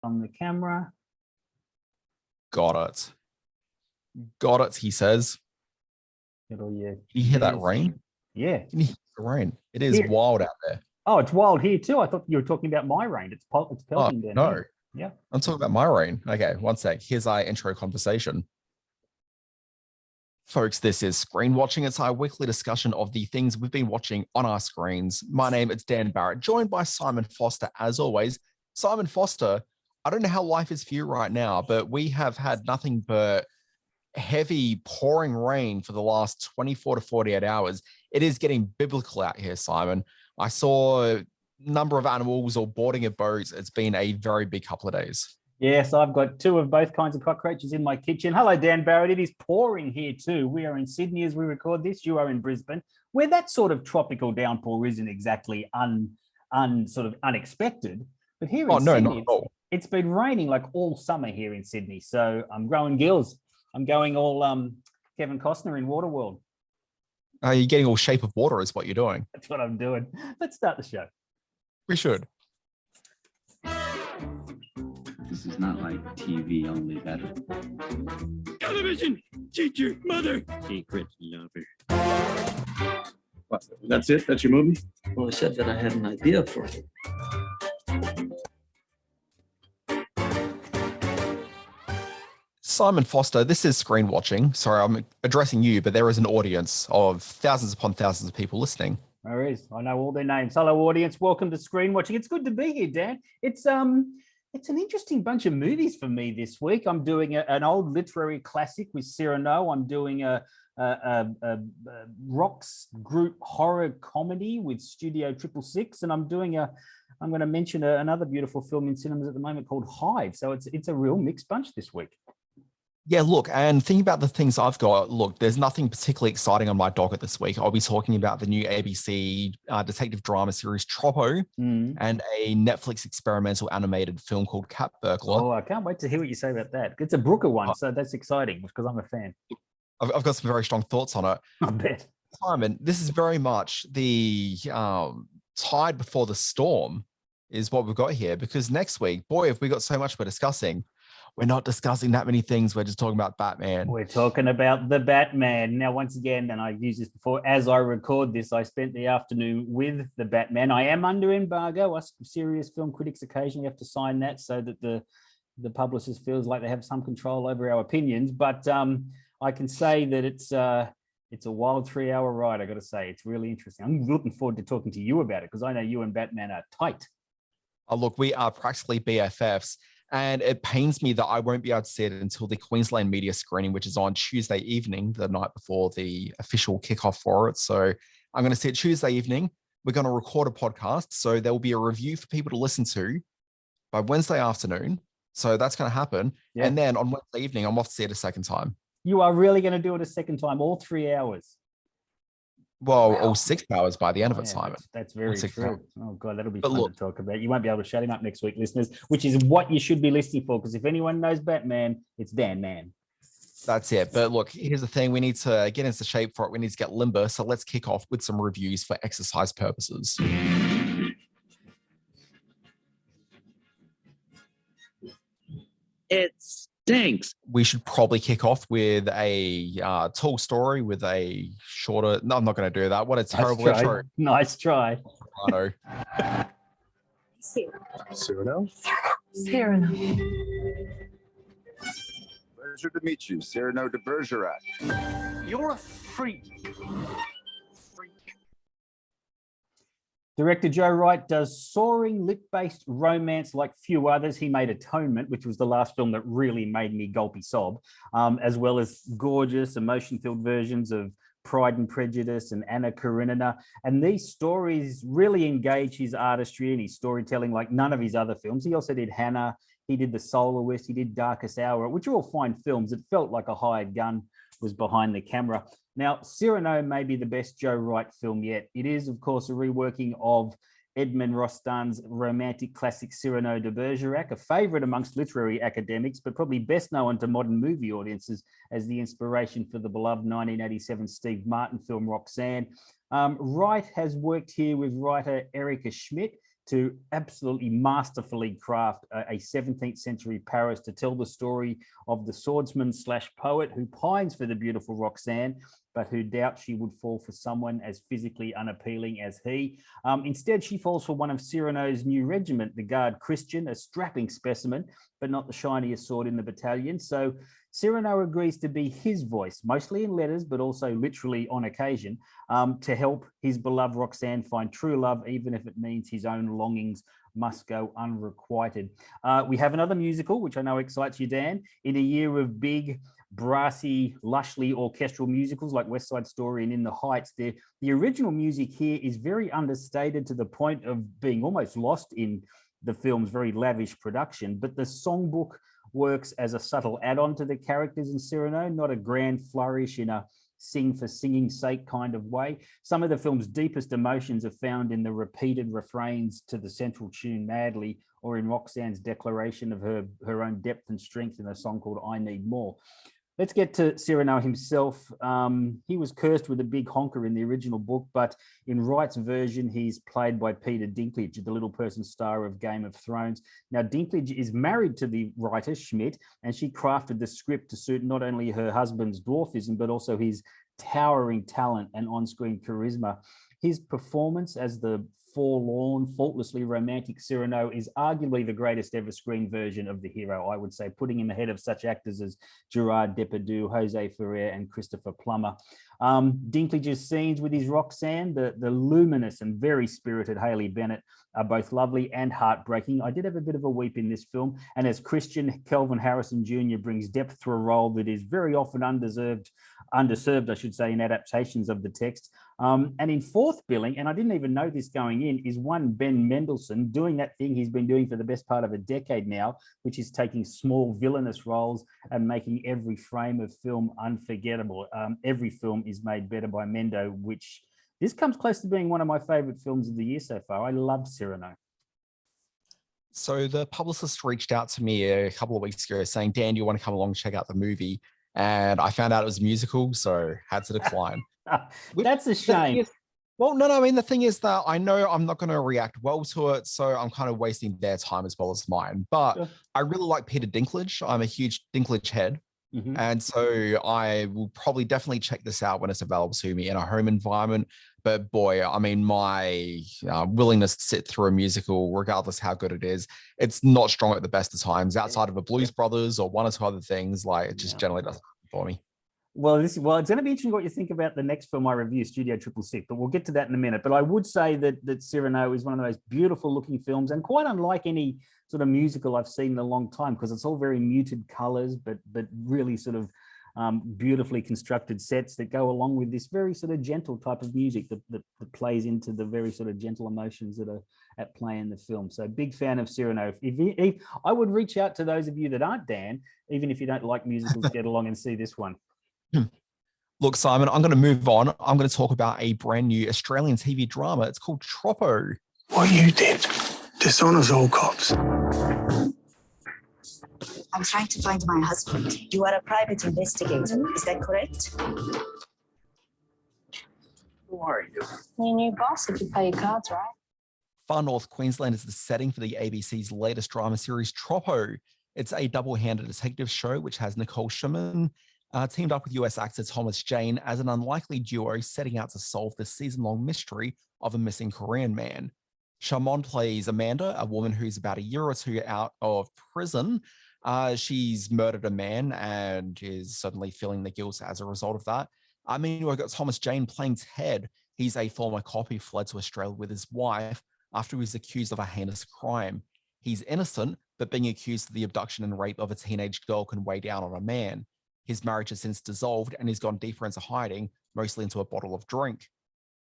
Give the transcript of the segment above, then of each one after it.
on the camera. Got it. Got it, he says. Can you hear that rain? Yeah. Can you hear the rain? It is wild out there. Oh, it's wild here too. I thought you were talking about my rain. It's pelting down here. Yeah. I'm talking about my rain. Okay, one sec. Here's our intro conversation. Folks, this is Screen Watching. It's our weekly discussion of the things we've been watching on our screens. My name is Dan Barrett, joined by Simon Foster, as always. Simon Foster, I don't know how life is for you right now, but we have had nothing but heavy pouring rain for the last 24 to 48 hours. It is getting biblical out here, Simon. I saw a number of animals all boarding a boat. It's been a very big couple of days. Yes, I've got two of both kinds of cockroaches in my kitchen. Hello, Dan Barrett. It is pouring here too. We are in Sydney as we record this. You are in Brisbane, where that sort of tropical downpour isn't exactly sort of unexpected. But here in Sydney, it's been raining like all summer here in Sydney. So I'm growing gills. I'm going all Kevin Costner in Waterworld. You're getting all Shape of Water is what you're doing. That's what I'm doing. Let's start the show. We should. This is not like TV, only better. Television! Teacher, mother! Secret lover. What, that's it? That's your movie? Well, I said that I had an idea for it. Simon Foster, this is Screen Watching. Sorry, I'm addressing you, but there is an audience of thousands upon thousands of people listening. There is. I know all their names. Hello, audience. Welcome to Screen Watching. It's good to be here, Dan. It's an interesting bunch of movies for me this week. I'm doing an old literary classic with Cyrano. I'm doing a Rock Group horror comedy with Studio 666, and I'm going to mention another beautiful film in cinemas at the moment called Hive. So it's a real mixed bunch this week. Yeah, look, and thinking about the things I've got, look, there's nothing particularly exciting on my docket this week. I'll be talking about the new ABC detective drama series Troppo and a Netflix experimental animated film called Cat Burglar. Oh, I can't wait to hear what you say about that. It's a Brooker one, so that's exciting because I'm a fan. I've got some very strong thoughts on it. I bet. Simon, this is very much the tide before the storm is what we've got here, because next week, boy, have we got so much we're discussing. We're not discussing that many things. We're just talking about Batman. We're talking about the Batman. Now, once again, and I've used this before, as I record this, I spent the afternoon with the Batman. I am under embargo. Us serious film critics occasionally have to sign that so that the publicist feels like they have some control over our opinions. But I can say that it's a wild 3-hour ride, I got to say. It's really interesting. I'm looking forward to talking to you about it because I know you and Batman are tight. Oh, look, we are practically BFFs. And it pains me that I won't be able to see it until the Queensland media screening, which is on Tuesday evening, the night before the official kickoff for it. So I'm going to see it Tuesday evening. We're going to record a podcast. So there will be a review for people to listen to by Wednesday afternoon. So that's going to happen. Yeah. And then on Wednesday evening, I'm off to see it a second time. You are really going to do it a second time, all 3 hours? Well, wow. All 6 hours by the end of it, Simon. That's very true. Hours. Oh, God, that'll be fun to talk about. You won't be able to shut him up next week, listeners, which is what you should be listening for, because if anyone knows Batman, it's Dan Man. That's it. But look, here's the thing. We need to get into shape for it. We need to get limber. So let's kick off with some reviews for exercise purposes. It's stinks. We should probably kick off with a tall story with a shorter. No, I'm not going to do that. What a terrible intro. Nice try. Cyrano? Cyrano. Pleasure to meet you, Cyrano de Begerac. You're a freak. Director Joe Wright does soaring lit-based romance like few others. He made Atonement, which was the last film that really made me gulpy sob, as well as gorgeous emotion-filled versions of Pride and Prejudice and Anna Karenina. And these stories really engage his artistry and his storytelling like none of his other films. He also did Hannah, he did The Soloist, he did Darkest Hour, which are all fine films. It felt like a hired gun was behind the camera. Now, Cyrano may be the best Joe Wright film yet. It is, of course, a reworking of Edmond Rostand's romantic classic Cyrano de Bergerac, a favorite amongst literary academics, but probably best known to modern movie audiences as the inspiration for the beloved 1987 Steve Martin film Roxanne. Wright has worked here with writer Erica Schmidt, to absolutely masterfully craft a 17th century Paris to tell the story of the swordsman slash poet who pines for the beautiful Roxanne, but who doubts she would fall for someone as physically unappealing as he. Instead, she falls for one of Cyrano's new regiment, the Guard Christian, a strapping specimen, but not the shiniest sword in the battalion. So Cyrano agrees to be his voice, mostly in letters, but also literally on occasion, to help his beloved Roxanne find true love, even if it means his own longings must go unrequited. We have another musical, which I know excites you, Dan. In a year of big, brassy, lushly orchestral musicals like West Side Story and In the Heights, the original music here is very understated to the point of being almost lost in the film's very lavish production, but the songbook works as a subtle add-on to the characters in Cyrano, not a grand flourish in a sing for singing's sake kind of way. Some of the film's deepest emotions are found in the repeated refrains to the central tune Madly, or in Roxanne's declaration of her own depth and strength in a song called I Need More. Let's get to Cyrano himself. He was cursed with a big honker in the original book, but in Wright's version, he's played by Peter Dinklage, the little person star of Game of Thrones. Now, Dinklage is married to the writer, Schmidt, and she crafted the script to suit not only her husband's dwarfism, but also his towering talent and on-screen charisma. His performance as the forlorn, faultlessly romantic Cyrano is arguably the greatest ever screen version of the hero, I would say, putting him ahead of such actors as Gerard Depardieu, Jose Ferrer, and Christopher Plummer. Dinklage's scenes with his Roxanne, the luminous and very spirited Haley Bennett, are both lovely and heartbreaking. I did have a bit of a weep in this film, and as Christian, Kelvin Harrison Jr. brings depth to a role that is very often underserved, I should say, in adaptations of the text. And in fourth billing, and I didn't even know this going in, is one Ben Mendelsohn doing that thing he's been doing for the best part of a decade now, which is taking small villainous roles and making every frame of film unforgettable. Every film is made better by Mendo, which this comes close to being one of my favorite films of the year so far. I love Cyrano. So the publicist reached out to me a couple of weeks ago saying, Dan, do you want to come along and check out the movie? And I found out it was a musical, so had to decline. That's a shame. Well, no, I mean, the thing is that I know I'm not going to react well to it, so I'm kind of wasting their time as well as mine. But sure. I really like Peter Dinklage. I'm a huge Dinklage head. Mm-hmm. And so I will probably definitely check this out when it's available to me in a home environment. But boy, I mean, my willingness to sit through a musical, regardless how good it is, it's not strong at the best of times. Outside of a Blues Brothers or one or two other things, like it just generally doesn't for me. Well, it's going to be interesting what you think about the next film I review, Studio 666, but we'll get to that in a minute. But I would say that Cyrano is one of the most beautiful looking films and quite unlike any sort of musical I've seen in a long time, because it's all very muted colors, but really sort of beautifully constructed sets that go along with this very sort of gentle type of music that plays into the very sort of gentle emotions that are at play in the film. So big fan of Cyrano. If I would reach out to those of you that aren't, Dan, even if you don't like musicals, get along and see this one. Look, Simon, I'm going to move on. I'm going to talk about a brand new Australian TV drama. It's called Troppo. What you did dishonors all cops. I'm trying to find my husband. You are a private investigator. Is that correct? Who are you? Your new boss if you pay your cards right. Far North Queensland is the setting for the ABC's latest drama series, Troppo. It's a double-handed detective show which has Nicole Schumann teamed up with US actor Thomas Jane as an unlikely duo setting out to solve the season-long mystery of a missing Korean man. Shamon plays Amanda, a woman who's about a year or two out of prison. She's murdered a man and is suddenly feeling the guilt as a result of that. Meanwhile, we've got Thomas Jane playing Ted. He's a former cop who fled to Australia with his wife after he was accused of a heinous crime. He's innocent, but being accused of the abduction and rape of a teenage girl can weigh down on a man. His marriage has since dissolved and he's gone deeper into hiding, mostly into a bottle of drink.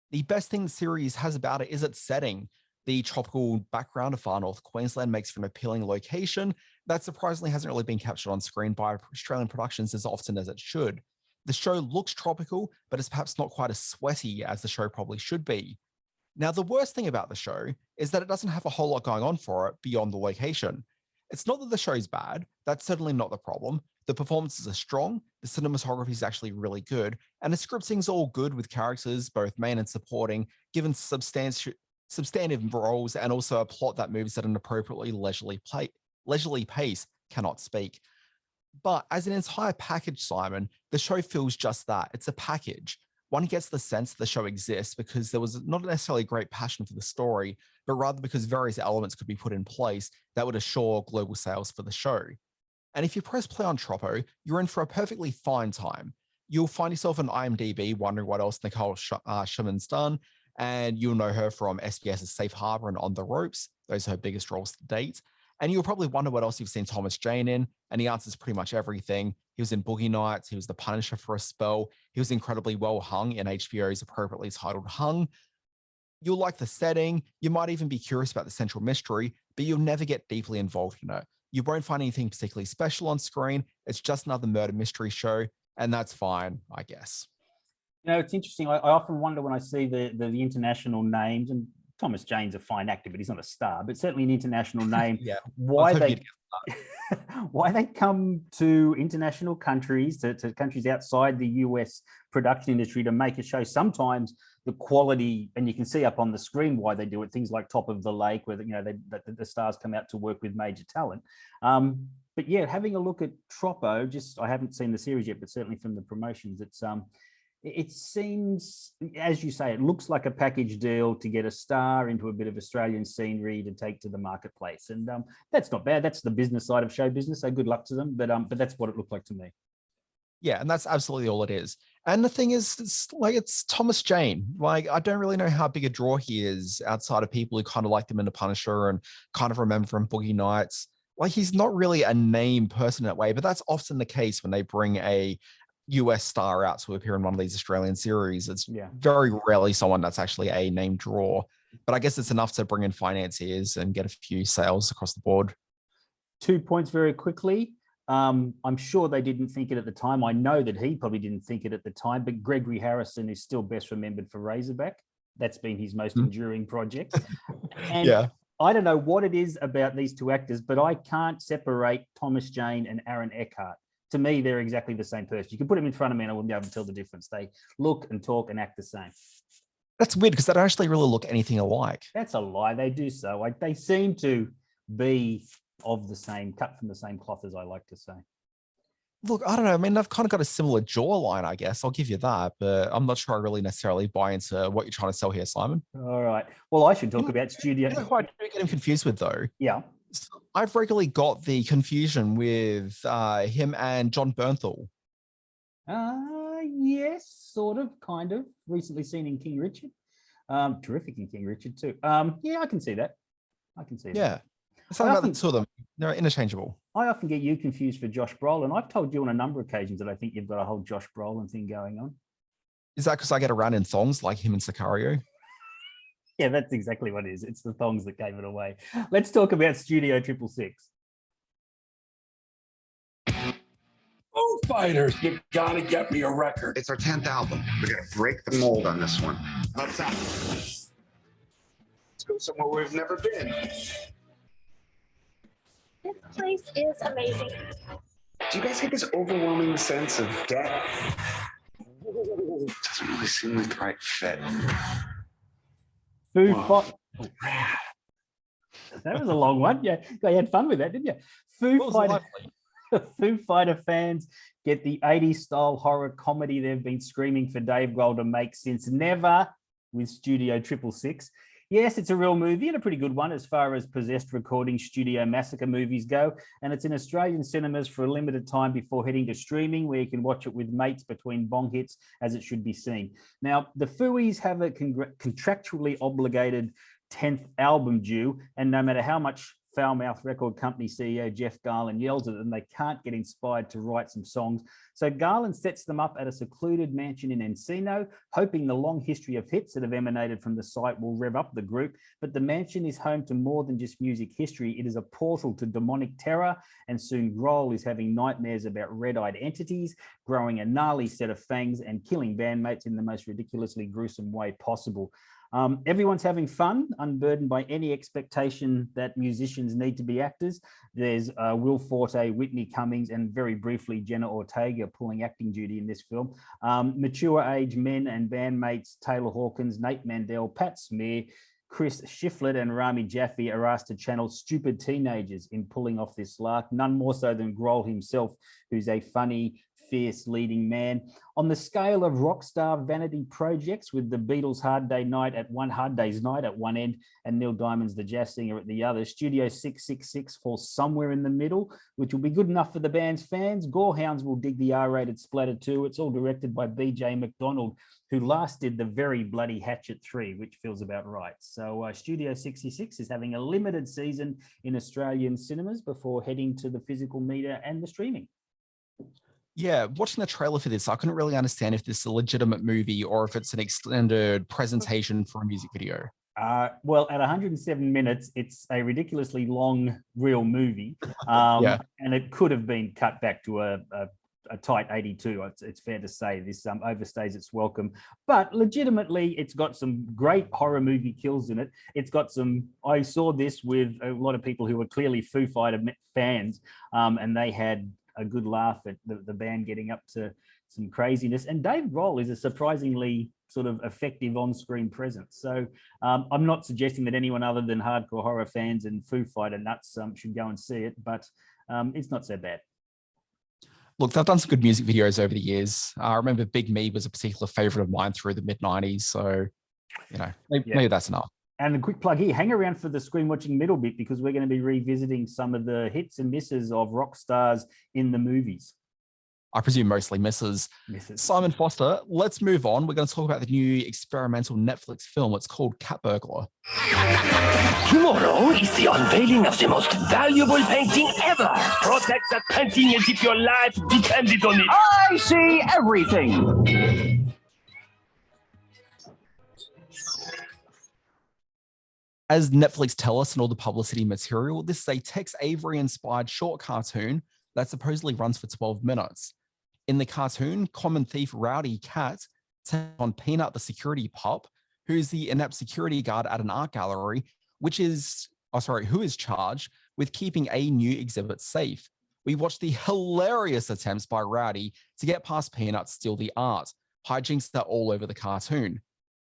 The best thing the series has about it is its setting. The tropical background of Far North Queensland makes for an appealing location that surprisingly hasn't really been captured on screen by Australian productions as often as it should. The show looks tropical, but is perhaps not quite as sweaty as the show probably should be. Now, the worst thing about the show is that it doesn't have a whole lot going on for it beyond the location. It's not that the show's bad, that's certainly not the problem. The performances are strong, the cinematography is actually really good, and the scripting's all good with characters, both main and supporting, given substantial substantive roles, and also a plot that moves at an appropriately leisurely pace cannot speak. But as an entire package, Simon, the show feels just that. It's a package. One gets the sense the show exists because there was not necessarily great passion for the story, but rather because various elements could be put in place that would assure global sales for the show. And if you press play on Troppo, you're in for a perfectly fine time. You'll find yourself on IMDb wondering what else Nicole Schuman's done, and you'll know her from SBS's Safe Harbor and On the Ropes. Those are her biggest roles to date. And you'll probably wonder what else you've seen Thomas Jane in, and the answer is pretty much everything. He was in Boogie Nights, he was the Punisher for a spell, he was incredibly well hung in HBO's appropriately titled Hung. You'll like the setting, you might even be curious about the central mystery, but you'll never get deeply involved in it. You won't find anything particularly special on screen, it's just another murder mystery show, and that's fine, I guess. You know, it's interesting. I often wonder when I see the international names, and Thomas Jane's a fine actor, but he's not a star, but certainly an international name. Yeah, why they come to international countries, to countries outside the US production industry to make a show. Sometimes the quality, and you can see up on the screen why they do it, things like Top of the Lake, where the stars come out to work with major talent. But yeah, having a look at Troppo, I haven't seen the series yet, but certainly from the promotions, it seems, as you say, it looks like a package deal to get a star into a bit of Australian scenery to take to the marketplace. And that's not bad. That's the business side of show business. So good luck to them. But that's what it looked like to me. Yeah, and that's absolutely all it is. And the thing is, it's Thomas Jane. Like, I don't really know how big a draw he is outside of people who kind of like him in The Punisher and kind of remember him Boogie Nights. Like, he's not really a name person that way, but that's often the case when they bring a US star out to appear in one of these Australian series. It's very rarely someone that's actually a name draw, but I guess it's enough to bring in financiers and get a few sales across the board. 2 points very quickly. I'm sure they didn't think it at the time. I know that he probably didn't think it at the time, but Gregory Harrison is still best remembered for Razorback. That's been his most enduring project. And yeah. I don't know what it is about these two actors, but I can't separate Thomas Jane and Aaron Eckhart. To me, they're exactly the same person. You can put them in front of me and I wouldn't be able to tell the difference. They look and talk and act the same. That's weird because they don't actually really look anything alike. That's a lie. They do so. They seem to be of the same, cut from the same cloth, as I like to say. Look, I don't know. I mean, they've kind of got a similar jawline, I guess. I'll give you that, but I'm not sure I really necessarily buy into what you're trying to sell here, Simon. All right. Well, I should talk about studio. You know who I do get him confused with, though? Yeah. I've regularly got the confusion with him and John Bernthal. Yes, sort of, kind of. Recently seen in King Richard. Terrific in King Richard too. Yeah, I can see that. Yeah. Something about the two of them. They're interchangeable. I often get you confused for Josh Brolin. I've told you on a number of occasions that I think you've got a whole Josh Brolin thing going on. Is that because I get around in thongs like him and Sicario? Yeah, that's exactly what it is. It's the thongs that gave it away. Let's talk about Studio 666. Foo Fighters, you gotta get me a record. It's our 10th album. We're gonna break the mold on this one. Let's go somewhere we've never been. This place is amazing. Do you guys get this overwhelming sense of death? Doesn't really seem like the right fit. That was a long one. Yeah, you had fun with that, didn't you? Foo Fighter fans get the 80s style horror comedy they've been screaming for Dave Grohl to make since Never with Studio 666. Yes, it's a real movie and a pretty good one as far as possessed recording studio massacre movies go. And it's in Australian cinemas for a limited time before heading to streaming, where you can watch it with mates between bong hits, as it should be seen. Now, the Fooies have a contractually obligated 10th album due, and no matter how much foul-mouthed record company CEO Jeff Garlin yells at them, they can't get inspired to write some songs. So Garlin sets them up at a secluded mansion in Encino, hoping the long history of hits that have emanated from the site will rev up the group. But the mansion is home to more than just music history. It is a portal to demonic terror, and soon Grohl is having nightmares about red-eyed entities, growing a gnarly set of fangs and killing bandmates in the most ridiculously gruesome way possible. Everyone's having fun, unburdened by any expectation that musicians need to be actors. There's Will Forte, Whitney Cummings, and very briefly Jenna Ortega pulling acting duty in this film. Mature age men and bandmates Taylor Hawkins, Nate Mandel, Pat Smear, Chris Shiflett and Rami Jaffe are asked to channel stupid teenagers in pulling off this lark, none more so than Grohl himself, who's a funny, fierce leading man. On the scale of Rockstar Vanity Projects, with the Beatles' Hard Day's Night at one end and Neil Diamond's The Jazz Singer at the other, Studio 666 falls somewhere in the middle, which will be good enough for the band's fans. Gorehounds will dig the R-rated splatter too. It's all directed by BJ McDonald, who last did the very bloody Hatchet 3, which feels about right. So Studio 66 is having a limited season in Australian cinemas before heading to the physical media and the streaming. Yeah, watching the trailer for this, I couldn't really understand if this is a legitimate movie or if it's an extended presentation for a music video. Well, at 107 minutes, it's a ridiculously long, real movie. And it could have been cut back to a tight 82. It's fair to say this overstays its welcome. But legitimately, it's got some great horror movie kills in it. It's got some, I saw this with a lot of people who were clearly Foo Fighter fans, and they had a good laugh at the band getting up to some craziness. And Dave Grohl is a surprisingly sort of effective on-screen presence. So I'm not suggesting that anyone other than hardcore horror fans and Foo Fighter nuts should go and see it, but it's not so bad. Look, they've done some good music videos over the years. I remember Big Me was a particular favorite of mine through the mid-90s. So, maybe that's enough. And a quick plug here, hang around for the Screen Watching middle bit, because we're going to be revisiting some of the hits and misses of rock stars in the movies. I presume mostly misses. Simon Foster, let's move on. We're going to talk about the new experimental Netflix film. It's called Cat Burglar. Tomorrow is the unveiling of the most valuable painting ever. Protect that painting as if your life depended on it. I see everything. As Netflix tell us in all the publicity material, this is a Tex Avery-inspired short cartoon that supposedly runs for 12 minutes. In the cartoon, common thief Rowdy Cat takes on Peanut the security pup, who's the inept security guard at an art gallery, who is charged with keeping a new exhibit safe. We watch the hilarious attempts by Rowdy to get past Peanut to steal the art. Hijinks are all over the cartoon.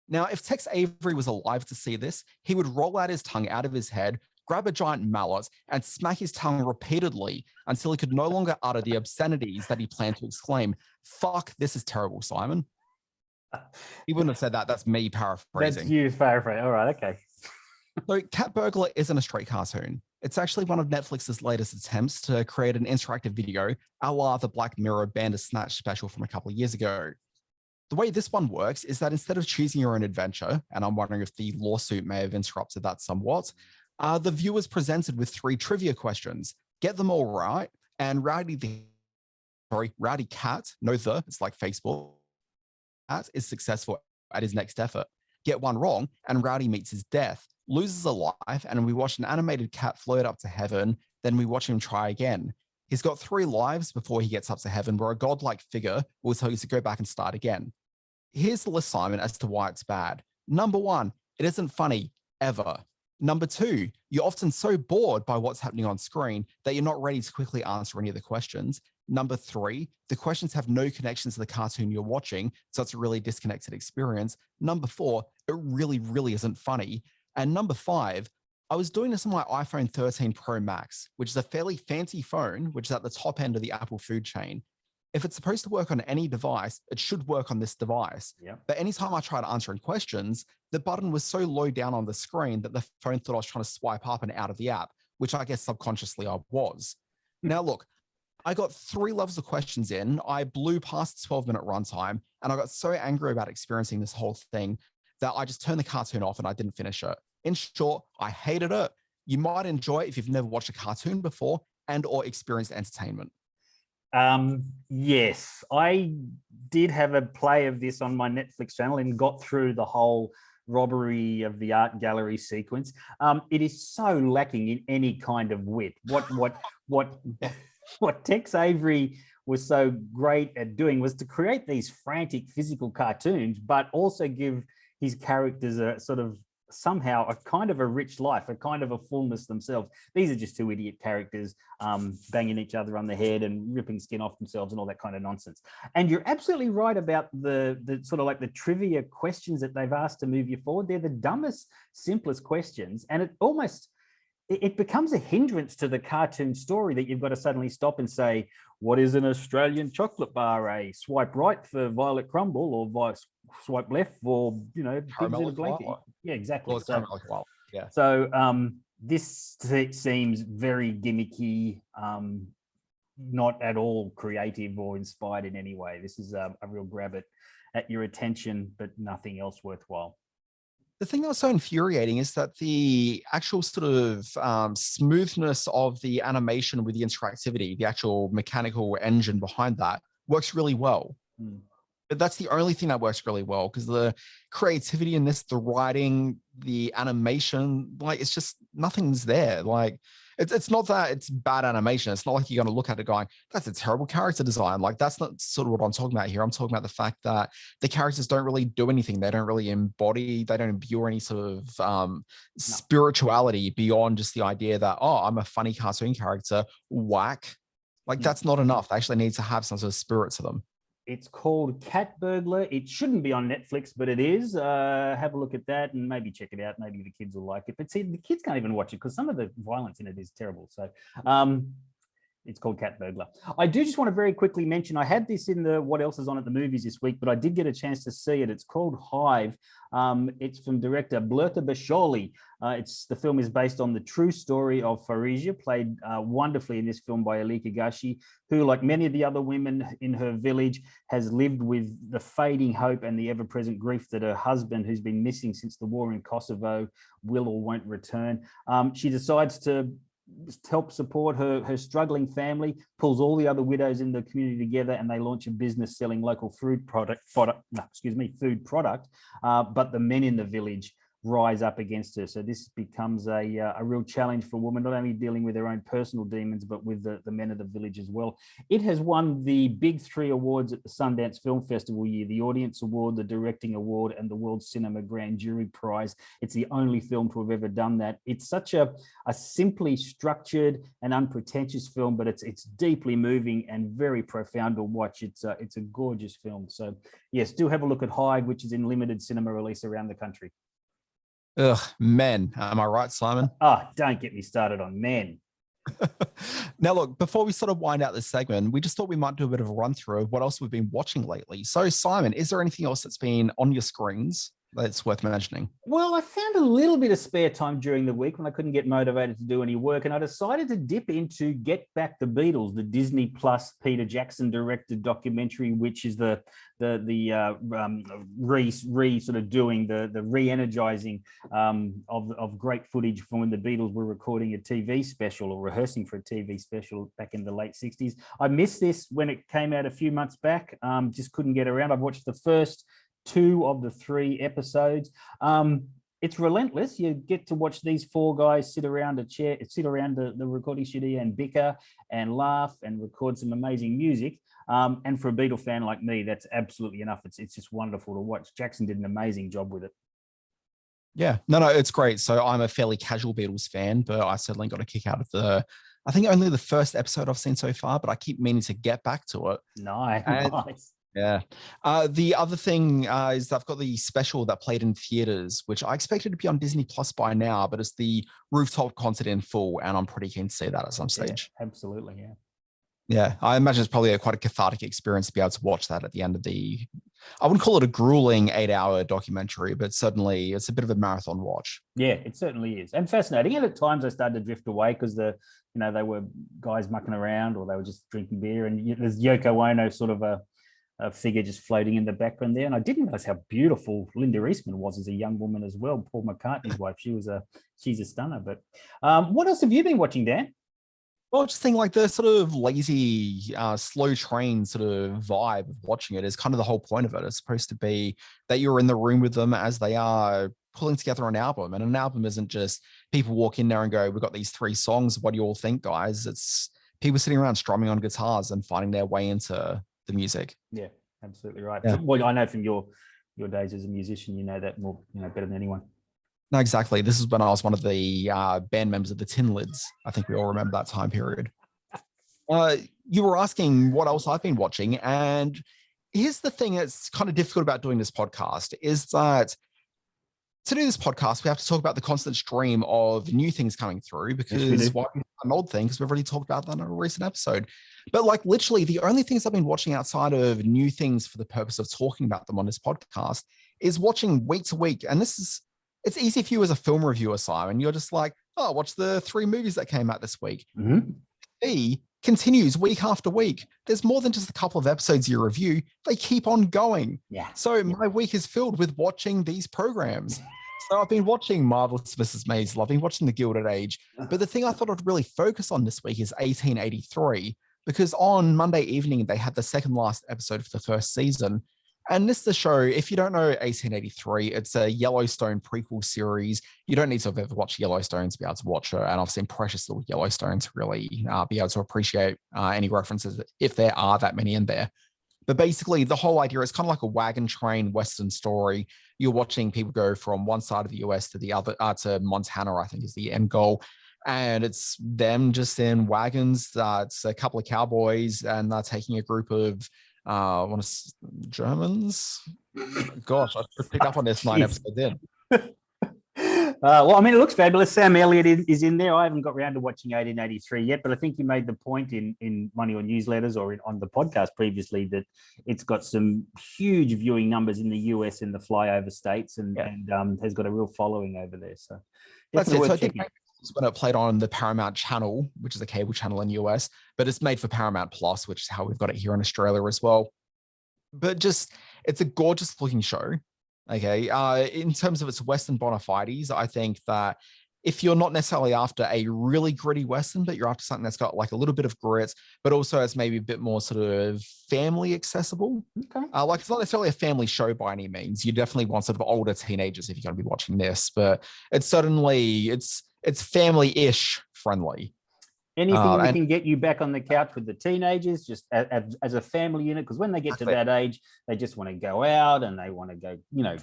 Now, if Tex Avery was alive to see this, he would roll out his tongue out of his head, grab a giant mallet, and smack his tongue repeatedly until he could no longer utter the obscenities that he planned to exclaim. Fuck, this is terrible, Simon. He wouldn't have said that. That's me paraphrasing. That's you paraphrasing. All right, okay. So Cat Burglar isn't a straight cartoon. It's actually one of Netflix's latest attempts to create an interactive video, a la the Black Mirror Bandersnatch special from a couple of years ago. The way this one works is that instead of choosing your own adventure, and I'm wondering if the lawsuit may have interrupted that somewhat, the viewer's presented with 3 trivia questions. Get them all right, and Rowdy Cat, it's like Facebook, Cat is successful at his next effort. Get one wrong, and Rowdy meets his death, loses a life, and we watch an animated cat float up to heaven, then we watch him try again. He's got 3 lives before he gets up to heaven, where a godlike figure will tell you to go back and start again. Here's the list, Simon, as to why it's bad. Number 1, it isn't funny, ever. Number 2, you're often so bored by what's happening on screen that you're not ready to quickly answer any of the questions. Number 3, the questions have no connection to the cartoon you're watching, so it's a really disconnected experience. Number 4, it really, really isn't funny. And number 5, I was doing this on my iPhone 13 Pro Max, which is a fairly fancy phone, which is at the top end of the Apple food chain. If it's supposed to work on any device, it should work on this device. Yeah. But anytime I tried answering questions, the button was so low down on the screen that the phone thought I was trying to swipe up and out of the app, which I guess subconsciously I was. Now, look, I got 3 levels of questions in. I blew past the 12-minute runtime, and I got so angry about experiencing this whole thing that I just turned the cartoon off and I didn't finish it. In short, I hated it. You might enjoy it if you've never watched a cartoon before and or experienced entertainment. Yes, I did have a play of this on my Netflix channel and got through the whole robbery of the art gallery sequence. It is so lacking in any kind of wit. What Tex Avery was so great at doing was to create these frantic physical cartoons, but also give his characters a sort of somehow a kind of a rich life, a kind of a fullness themselves. These are just two idiot characters banging each other on the head and ripping skin off themselves and all that kind of nonsense. And you're absolutely right about the sort of like the trivia questions that they've asked to move you forward. They're the dumbest, simplest questions, and it becomes a hindrance to the cartoon story that you've got to suddenly stop and say, what is an Australian chocolate bar? A swipe right for Violet Crumble, or swipe left for, you know, pigs in a blanket. Yeah, exactly. So this seems very gimmicky, not at all creative or inspired in any way. This is a real grab at your attention, but nothing else worthwhile. The thing that was so infuriating is that the actual sort of smoothness of the animation with the interactivity, the actual mechanical engine behind that, works really well. But that's the only thing that works really well, because the creativity in this, the writing, the animation, like, it's just nothing's there. Like, it's not that it's bad animation. It's not like you're going to look at it going, that's a terrible character design. Like, that's not sort of what I'm talking about here. I'm talking about the fact that the characters don't really do anything. They don't really embody, they don't imbue any sort of spirituality beyond just the idea that, oh, I'm a funny cartoon character, whack. Like, that's not enough. They actually need to have some sort of spirit to them. It's called Cat Burglar. It shouldn't be on Netflix, but it is. Have a look at that and maybe check it out. Maybe the kids will like it. But see, the kids can't even watch it because some of the violence in it is terrible. So it's called Cat Burglar. I do just want to very quickly mention, I had this in the what else is on at the movies this week, but I did get a chance to see it. It's called Hive. It's from director Blurta Basholi. The film is based on the true story of Farija, played wonderfully in this film by Alika Gashi, who, like many of the other women in her village, has lived with the fading hope and the ever-present grief that her husband, who's been missing since the war in Kosovo, will or won't return. She decides to help support her struggling family, pulls all the other widows in the community together, and they launch a business selling local food product. But the men in the village rise up against her. So this becomes a real challenge for a woman, not only dealing with her own personal demons, but with the men of the village as well. It has won the big 3 awards at the Sundance Film Festival year, the Audience Award, the Directing Award, and the World Cinema Grand Jury Prize. It's the only film to have ever done that. It's such a simply structured and unpretentious film, but it's deeply moving and very profound to watch. It's a gorgeous film. So yes, do have a look at Hive, which is in limited cinema release around the country. Ugh, men. Am I right, Simon? Don't get me started on men. Now, look, before we sort of wind out this segment, we just thought we might do a bit of a run through of what else we've been watching lately. So, Simon, is there anything else that's been on your screens that's worth mentioning? Well, I found a little bit of spare time during the week when I couldn't get motivated to do any work, and I decided to dip into Get Back the Beatles, the Disney Plus Peter Jackson directed documentary, which is the re-energizing of great footage from when the Beatles were recording a TV special or rehearsing for a TV special back in the late 60s. I missed this when it came out a few months back, just couldn't get around. I've watched the first 2 of the 3 episodes. It's relentless. You get to watch these 4 guys sit around the recording studio and bicker and laugh and record some amazing music. And for a Beatle fan like me, that's absolutely enough. It's just wonderful to watch. Jackson did an amazing job with it. Yeah, no, it's great. So I'm a fairly casual Beatles fan, but I certainly got a kick out of I think only the first episode I've seen so far, but I keep meaning to get back to it. Nice. Yeah. The other thing is that I've got the special that played in theaters, which I expected to be on Disney Plus by now, but it's the rooftop concert in full, and I'm pretty keen to see that at some stage. Yeah, absolutely, yeah. Yeah, I imagine it's probably quite a cathartic experience to be able to watch that at the end of I wouldn't call it a grueling 8-hour documentary, but certainly it's a bit of a marathon watch. Yeah, it certainly is. And fascinating. And at times I started to drift away because they were guys mucking around or they were just drinking beer. And there's Yoko Ono, sort of a figure just floating in the background there. And I didn't realize how beautiful Linda Eastman was as a young woman as well. Paul McCartney's wife. She's a stunner. But what else have you been watching, Dan? Well, just think like the sort of lazy, slow train sort of vibe of watching it is kind of the whole point of it. It's supposed to be that you're in the room with them as they are pulling together an album. And an album isn't just people walk in there and go, we've got these 3 songs. What do you all think, guys? It's people sitting around strumming on guitars and finding their way into the music. Yeah, absolutely right. Yeah. Well, I know from your days as a musician, you know that more, better than anyone. No, exactly. This is when I was one of the band members of the Tin Lids. I think we all remember that time period. You were asking what else I've been watching, and here's the thing that's kind of difficult about doing this podcast is that to do this podcast, we have to talk about the constant stream of new things coming through because why an old thing? Because we've already talked about that in a recent episode. But like literally the only things I've been watching outside of new things for the purpose of talking about them on this podcast is watching week to week. And it's easy for you as a film reviewer, Simon. You're just like, oh, watch the 3 movies that came out this week. Mm-hmm. Continues week after week. There's more than just a couple of episodes you review. They keep on going. Yeah. So my week is filled with watching these programs. So I've been watching Marvelous Mrs. Maisel. I've been watching The Gilded Age. But the thing I thought I'd really focus on this week is 1883, because on Monday evening, they had the second last episode for the first season. And this is the show, if you don't know 1883, it's a Yellowstone prequel series. You don't need to have ever watched Yellowstone to be able to watch it. And I've seen precious little Yellowstone to really be able to appreciate any references, if there are that many in there. But basically, the whole idea is kind of like a wagon train Western story. You're watching people go from one side of the US to the other, to Montana, I think is the end goal. And it's them just in wagons. It's a couple of cowboys, and they're taking a group of Germans. Gosh, I should pick up on this 9 episodes in. Well, I mean, it looks fabulous. Sam Elliott is in there. I haven't got around to watching 1883 yet, but I think you made the point in one of your newsletters or on the podcast previously that it's got some huge viewing numbers in the US in the flyover states and has got a real following over there. So that's it. So I think checking. when it played on the Paramount channel, which is a cable channel in the US, but it's made for Paramount Plus, which is how we've got it here in Australia as well. But just, it's a gorgeous looking show. Okay. In terms of its Western bona fides, I think that if you're not necessarily after a really gritty Western, but you're after something that's got like a little bit of grit, but also it's maybe a bit more sort of family accessible. Okay. Like it's not necessarily a family show by any means. You definitely want sort of older teenagers if you're going to be watching this, but it's certainly, it's family-ish friendly. Anything that can get you back on the couch with the teenagers, just as a family unit, because when they get to that age, they just want to go out and they want to go,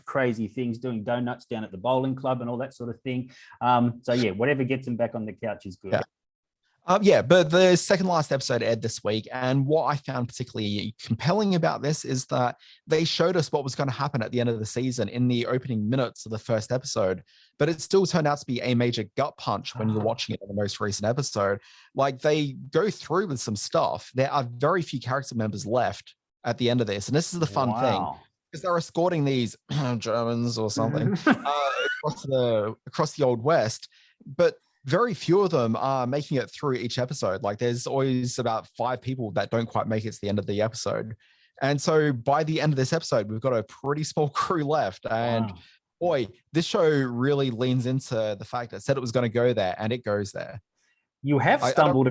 crazy things, doing donuts down at the bowling club and all that sort of thing. So yeah, whatever gets them back on the couch is good. But the second last episode aired this week, and what I found particularly compelling about this is that they showed us what was going to happen at the end of the season in the opening minutes of the first episode, but it still turned out to be a major gut punch when you're watching it in the most recent episode. Like, they go through with some stuff. There are very few character members left at the end of this, and this is the fun thing, because they're escorting these Germans or something across the Old West, but very few of them are making it through each episode. Like, there's always about 5 people that don't quite make it to the end of the episode. And so by the end of this episode, we've got a pretty small crew left. And boy, this show really leans into the fact that it said it was going to go there, and it goes there. You have stumbled.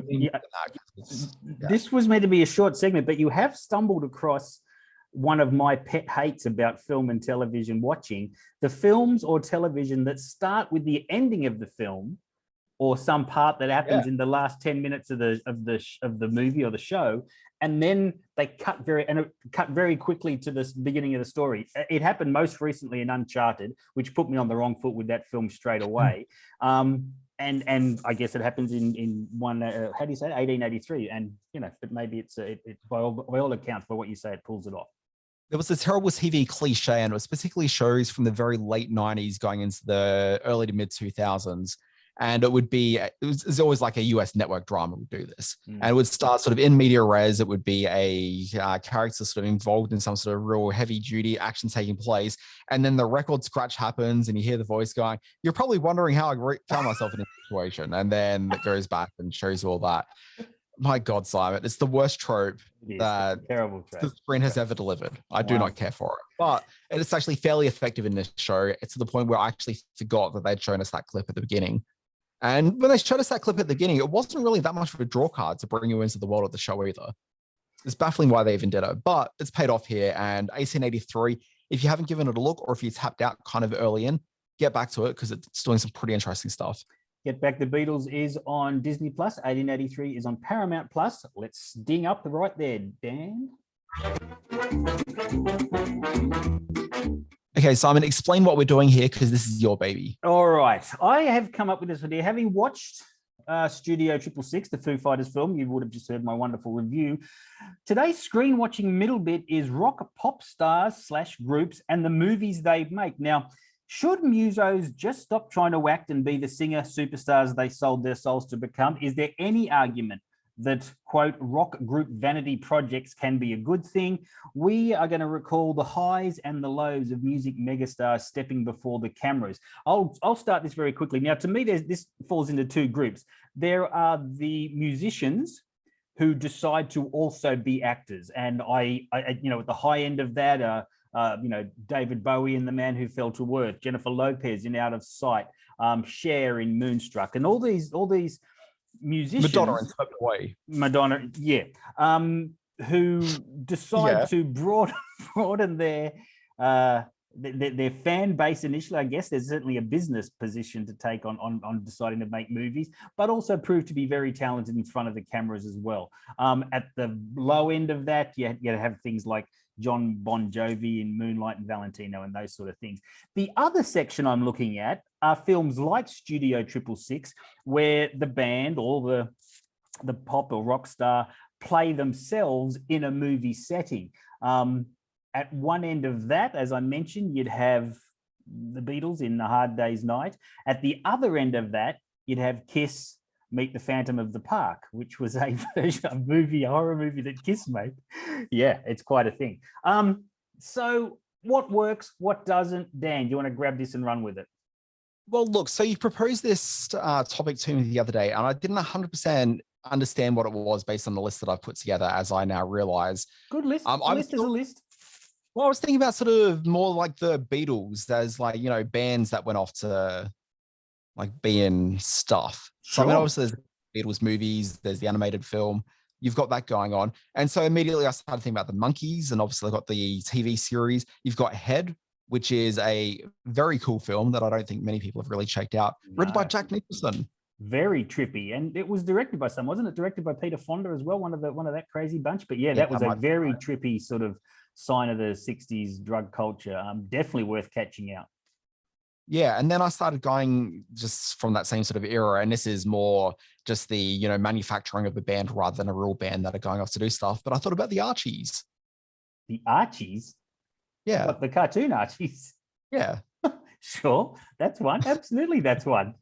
This was meant to be a short segment, but you have stumbled across one of my pet hates about film and television watching: the films or television that start with the ending of the film, or some part that happens in the last 10 minutes of the movie or the show, and then they cut very quickly to the beginning of the story. It happened most recently in Uncharted, which put me on the wrong foot with that film straight away. And I guess it happens in one, how do you say it? 1883. And but maybe it's by all accounts, by what you say, it pulls it off. There was a terrible TV cliche, and it was particularly shows from the very late 90s going into the early to mid 2000s. And it was always like a US network drama would do this. And it would start sort of in media res. It would be a character sort of involved in some sort of real heavy duty action taking place. And then the record scratch happens and you hear the voice going, "You're probably wondering how I found myself in this situation." And then it goes back and shows you all that. My God, Simon, it's the worst trope that the screen has ever delivered. I do not care for it. But it's actually fairly effective in this show. It's to the point where I actually forgot that they'd shown us that clip at the beginning. And when they showed us that clip at the beginning, it wasn't really that much of a draw card to bring you into the world of the show either. It's baffling why they even did it, but it's paid off here. And 1883, if you haven't given it a look, or if you tapped out kind of early in, get back to it, because it's doing some pretty interesting stuff. Get Back the Beatles is on Disney Plus. 1883 is on Paramount Plus. Let's ding up right there, Dan. Okay, Simon, explain what we're doing here because this is your baby. All right. I have come up with this idea. Having watched Studio 666, the Foo Fighters film, you would have just heard my wonderful review. Today's screen watching middle bit is rock pop stars / groups and the movies they make. Now, should musos just stop trying to act and be the singer superstars they sold their souls to become? Is there any argument that, quote, Rock Group Vanity Projects can be a good thing? We are going to recall the highs and the lows of music megastars stepping before the cameras. I'll start this very quickly. Now, to me, this falls into two groups. There are the musicians who decide to also be actors. And I you know, at the high end of that, you know, David Bowie in The Man Who Fell to Earth, Jennifer Lopez in Out of Sight, Cher in Moonstruck, and all these musicians, Madonna and Swept Away. Madonna, yeah, who decide to broaden their fan base initially. I guess there's certainly a business position to take on deciding to make movies, but also prove to be very talented in front of the cameras as well. At the low end of that, you have things like John Bon Jovi in Moonlight and Valentino and those sort of things. The other section I'm looking at are films like Studio 666, where the band or the pop or rock star play themselves in a movie setting. At one end of that, as I mentioned, you'd have the Beatles in A Hard Day's Night. At the other end of that, you'd have Kiss meet the Phantom of the Park, which was a horror movie that Kiss made. Yeah, it's quite a thing. So what works, what doesn't? Dan, do you want to grab this and run with it? Well, look, so you proposed this topic to me the other day, and I didn't 100% understand what it was based on the list that I've put together, as I now realize. Good list. A list is a list. Well, I was thinking about sort of more like the Beatles as, like, you know, bands that went off to like be in stuff. So, I mean, obviously there's Beatles movies, there's the animated film, you've got that going on. And so immediately I started thinking about the Monkees, and obviously I've got the TV series. You've got Head, which is a very cool film that I don't think many people have really checked out. Written by Jack Nicholson. Very trippy, and it was directed by someone, wasn't it? Directed by Peter Fonda as well, one of that crazy bunch. But yeah, that was a very trippy sort of sign of the 60s drug culture. Definitely worth catching out. Yeah, and then I started going just from that same sort of era, and this is more just the, you know, manufacturing of a band rather than a real band that are going off to do stuff. But I thought about the Archies. The Archies? Yeah. What, the cartoon Archies? Yeah. Sure, that's one. Absolutely, that's one.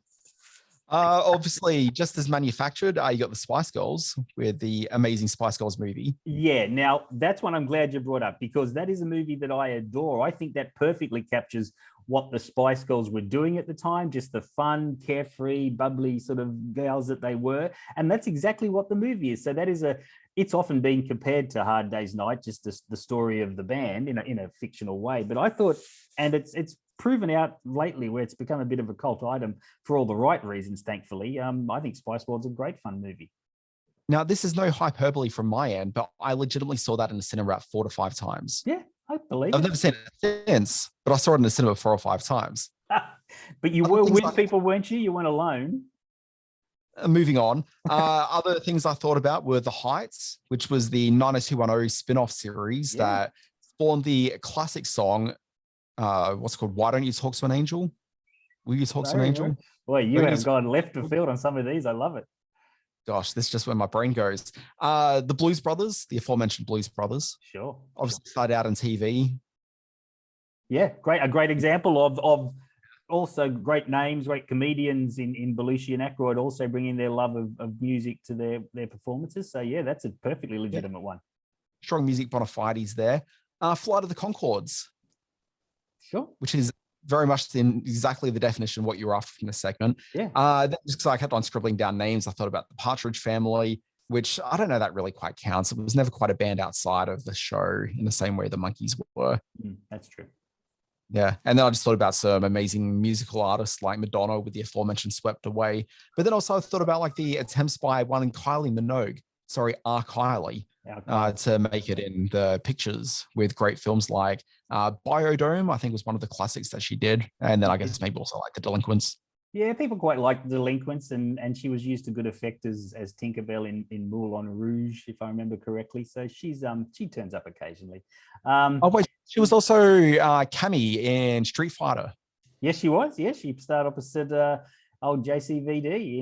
Obviously, just as manufactured, you got the Spice Girls with the amazing Spice Girls movie. Yeah, now that's one I'm glad you brought up, because that is a movie that I adore. I think that perfectly captures what the Spice Girls were doing at the time, just the fun, carefree, bubbly sort of girls that they were. And that's exactly what the movie is. So that is it's often been compared to Hard Day's Night, just the story of the band in a fictional way. But I thought, and it's proven out lately where it's become a bit of a cult item for all the right reasons, thankfully. I think Spice World's a great fun movie. Now, this is no hyperbole from my end, but I legitimately saw that in the cinema about 4 to 5 times. Yeah, I believe I've never seen it since, but I saw it in the cinema 4 or 5 times. But you were with people, weren't you? You weren't alone. Moving on. Other things I thought about were The Heights, which was the 90210 spin-off series that spawned the classic song, what's it called? Why Don't You Talk to an Angel? Will You Talk to an Angel? Boy, you have gone left of field on some of these. I love it. Gosh, this is just where my brain goes. The Blues Brothers, the aforementioned Blues Brothers. Sure. Obviously started out on TV. Yeah, a great example of also great names, great comedians in Belushi and Aykroyd also bringing their love of music to their performances. So yeah, that's a perfectly legitimate one. Strong music bona fides there. Flight of the Conchords. Sure. Which is very much in exactly the definition of what you were after from this segment. Yeah. Just because I kept on scribbling down names, I thought about the Partridge Family, which I don't know that really quite counts. It was never quite a band outside of the show in the same way the Monkees were. That's true. Yeah. And then I just thought about some amazing musical artists like Madonna with the aforementioned Swept Away. But then also I thought about like the attempts by one Kylie Minogue, Kylie, to make it in the pictures with great films like Biodome, I think was one of the classics that she did. And then I guess maybe also like The Delinquents. Yeah, people quite liked Delinquents, and she was used to good effect as Tinkerbell in Moulin Rouge, if I remember correctly. So she turns up occasionally. Oh wait, she was also Cammy in Street Fighter. Yes, she was. Yeah, she starred opposite old JCVD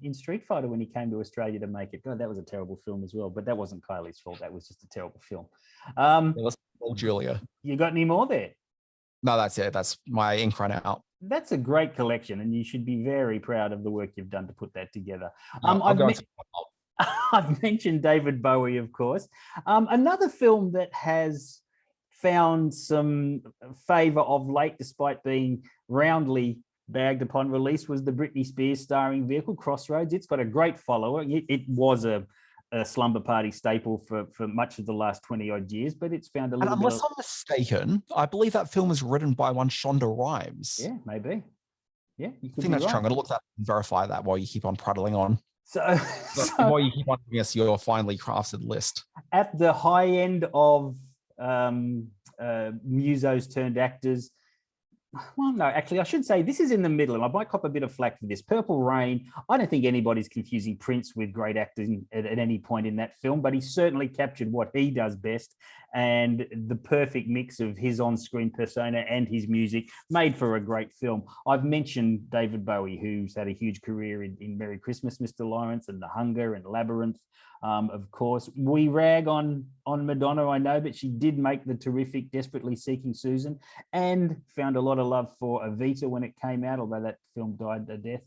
in Street Fighter when he came to Australia to make it. God, that was a terrible film as well. But that wasn't Kylie's fault. That was just a terrible film. Julia. You got any more there? No, that's it. That's my ink run out. That's a great collection, and you should be very proud of the work you've done to put that together. I've mentioned David Bowie, of course. Another film that has found some favor of late, despite being roundly bagged upon release, was the Britney Spears starring vehicle, Crossroads. It's got a great follower. It was a slumber party staple for much of the last 20 odd years, but it's found a little bit. Unless I'm mistaken, I believe that film was written by one Shonda Rhimes. Yeah, maybe. Yeah, you could I think that's right. true. I'm going to look that up and verify that while you keep on prattling on. So while you keep on giving us your finely crafted list. At the high end of musos turned actors. Well, no, actually, I should say this is in the middle, and I might cop a bit of flack for this. Purple Rain, I don't think anybody's confusing Prince with great acting at any point in that film, but he certainly captured what he does best, and the perfect mix of his on-screen persona and his music made for a great film. I've mentioned David Bowie, who's had a huge career in Merry Christmas, Mr. Lawrence, and The Hunger, and Labyrinth. Of course, we rag on Madonna, I know, but she did make the terrific Desperately Seeking Susan, and found a lot of love for Evita when it came out, although that film died a death.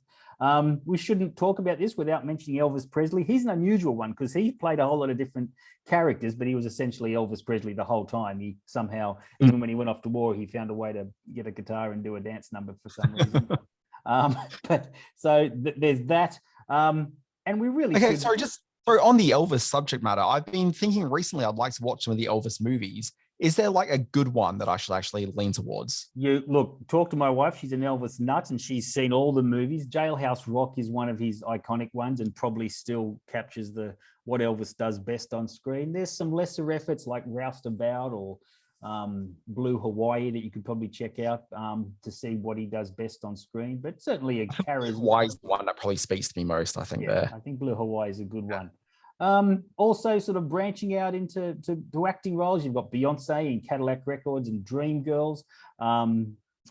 We shouldn't talk about this without mentioning Elvis Presley. He's an unusual one because he played a whole lot of different characters, but he was essentially Elvis Presley the whole time. He somehow, even when he went off to war, he found a way to get a guitar and do a dance number for some reason. There's that. And we really okay. Sorry, on the Elvis subject matter, I've been thinking recently I'd like to watch some of the Elvis movies. Is there like a good one that I should actually lean towards? You look, talk to my wife. She's an Elvis nut, and she's seen all the movies. Jailhouse Rock is one of his iconic ones, and probably still captures what Elvis does best on screen. There's some lesser efforts like Roustabout or Blue Hawaii that you could probably check out to see what he does best on screen. But certainly a charisma. Hawaii's the one that probably speaks to me most, I think. I think Blue Hawaii is a good one. Also sort of branching out into acting roles. You've got Beyonce in Cadillac Records and Dreamgirls.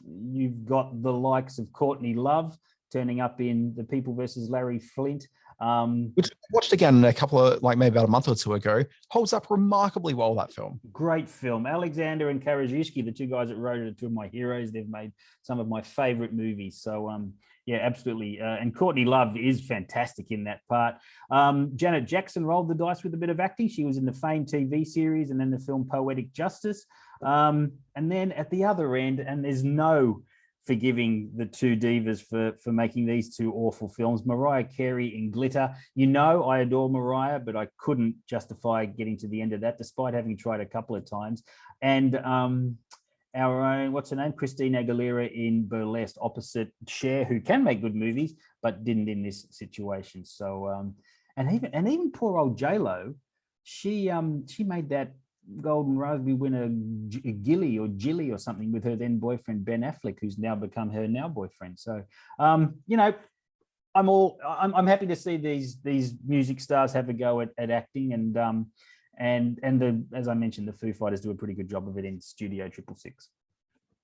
You've got the likes of Courtney Love turning up in The People versus Larry Flint. Which I watched again a couple of, maybe about a month or two ago. Holds up remarkably well, that film. Great film. Alexander and Karaszewski, the two guys that wrote it, are two of my heroes. They've made some of my favorite movies. So, yeah, absolutely. And Courtney Love is fantastic in that part. Janet Jackson rolled the dice with a bit of acting. She was in the famed TV series and then the film Poetic Justice. And then at the other end, and there's no forgiving the two divas for making these two awful films, Mariah Carey in Glitter. You know, I adore Mariah, but I couldn't justify getting to the end of that, despite having tried a couple of times. And our own, what's her name? Christina Aguilera in Burlesque, opposite Cher, who can make good movies, but didn't in this situation. So, and even poor old J-Lo, she made that Golden Raspberry winner Gilly or something with her then boyfriend Ben Affleck, who's now become her now boyfriend. So, you know, I'm happy to see these music stars have a go at acting, and as I mentioned, the Foo Fighters do a pretty good job of it in Studio 666.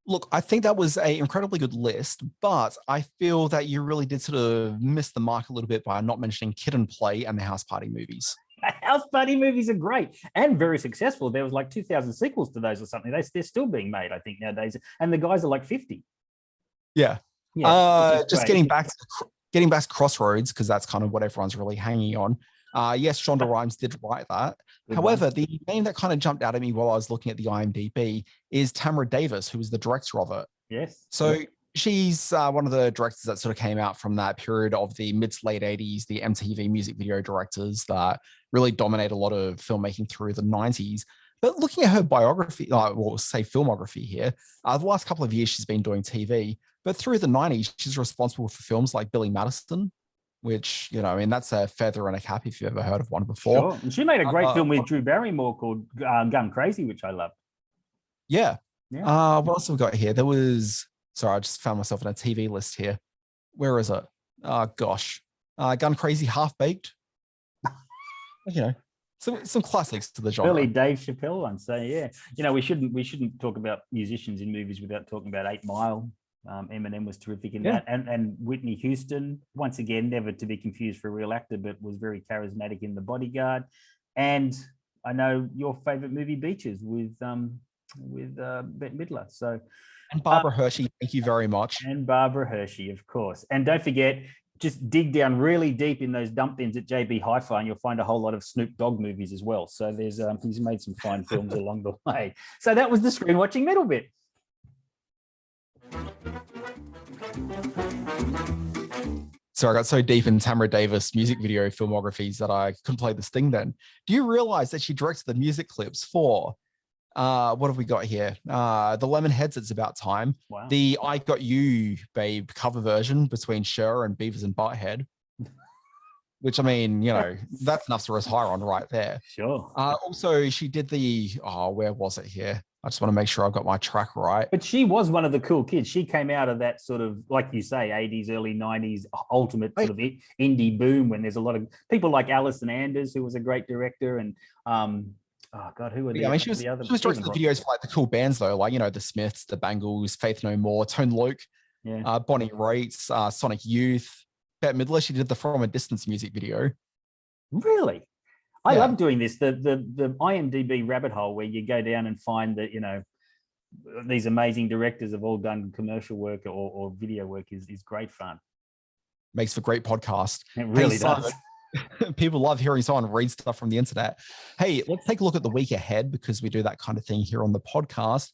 Look, I think that was an incredibly good list, but I feel that you really did sort of miss the mark a little bit by not mentioning Kid and Play and the House Party movies. House Party movies are great and very successful. There was like 2,000 sequels to those or something. They're still being made, I think, nowadays. And the guys are like 50. Yeah. Just getting back to Crossroads, because that's kind of what everyone's really hanging on. Yes, Shonda Rhimes did write that. However, the name that kind of jumped out at me while I was looking at the IMDb is Tamara Davis, who was the director of it. Yes. So she's one of the directors that sort of came out from that period of the mid to late 80s, the MTV music video directors that really dominate a lot of filmmaking through the 90s. But looking at her biography, filmography here, the last couple of years she's been doing TV, but through the 90s, she's responsible for films like Billy Madison, which, you know, I mean, that's a feather in a cap if you've ever heard of one before. Sure. And she made a great film with Drew Barrymore called Gun Crazy, which I loved. Yeah. What else have we got here? There was... Sorry, I just found myself in a TV list here. Where is it? Oh gosh, Gun Crazy Half Baked. You know, some classics to the genre. Early Dave Chappelle one. So yeah, you know, we shouldn't talk about musicians in movies without talking about 8 Mile. Eminem was terrific in that, and Whitney Houston, once again, never to be confused for a real actor, but was very charismatic in The Bodyguard. And I know your favorite movie, Beaches, with Bette Midler. So, and Barbara Hershey, thank you very much. And Barbara Hershey, of course. And don't forget, just dig down really deep in those dump bins at JB Hi-Fi, and you'll find a whole lot of Snoop Dogg movies as well. So there's he's made some fine films along the way. So that was the Screen Watching Middle bit. So I got so deep in Tamara Davis music video filmographies that I couldn't play this thing then. Do you realize that she directed the music clips for, what have we got here? The Lemonheads, It's About Time. Wow. The I Got You, Babe cover version between Cher and Beavis and Butthead. Which, I mean, you know, that's enough to rest higher on right there. Sure. Also, she did the, where was it here? I just want to make sure I've got my track right. But she was one of the cool kids. She came out of that sort of, like you say, 80s, early 90s, ultimate sort of indie boom when there's a lot of people like Alison Anders, who was a great director, and oh God, who were the, she was other? She was directing the videos for like the cool bands though, like, you know, the Smiths, the Bangles, Faith No More, Tone Loc, Bonnie Raitt, Sonic Youth. Bette Midler, she did the From a Distance music video. Really? I love doing this, the IMDb rabbit hole where you go down and find that, you know, these amazing directors have all done commercial work or video work is great fun. Makes for great podcast. It really does. People love hearing someone read stuff from the internet. Hey, let's take a look at the week ahead, because we do that kind of thing here on the podcast.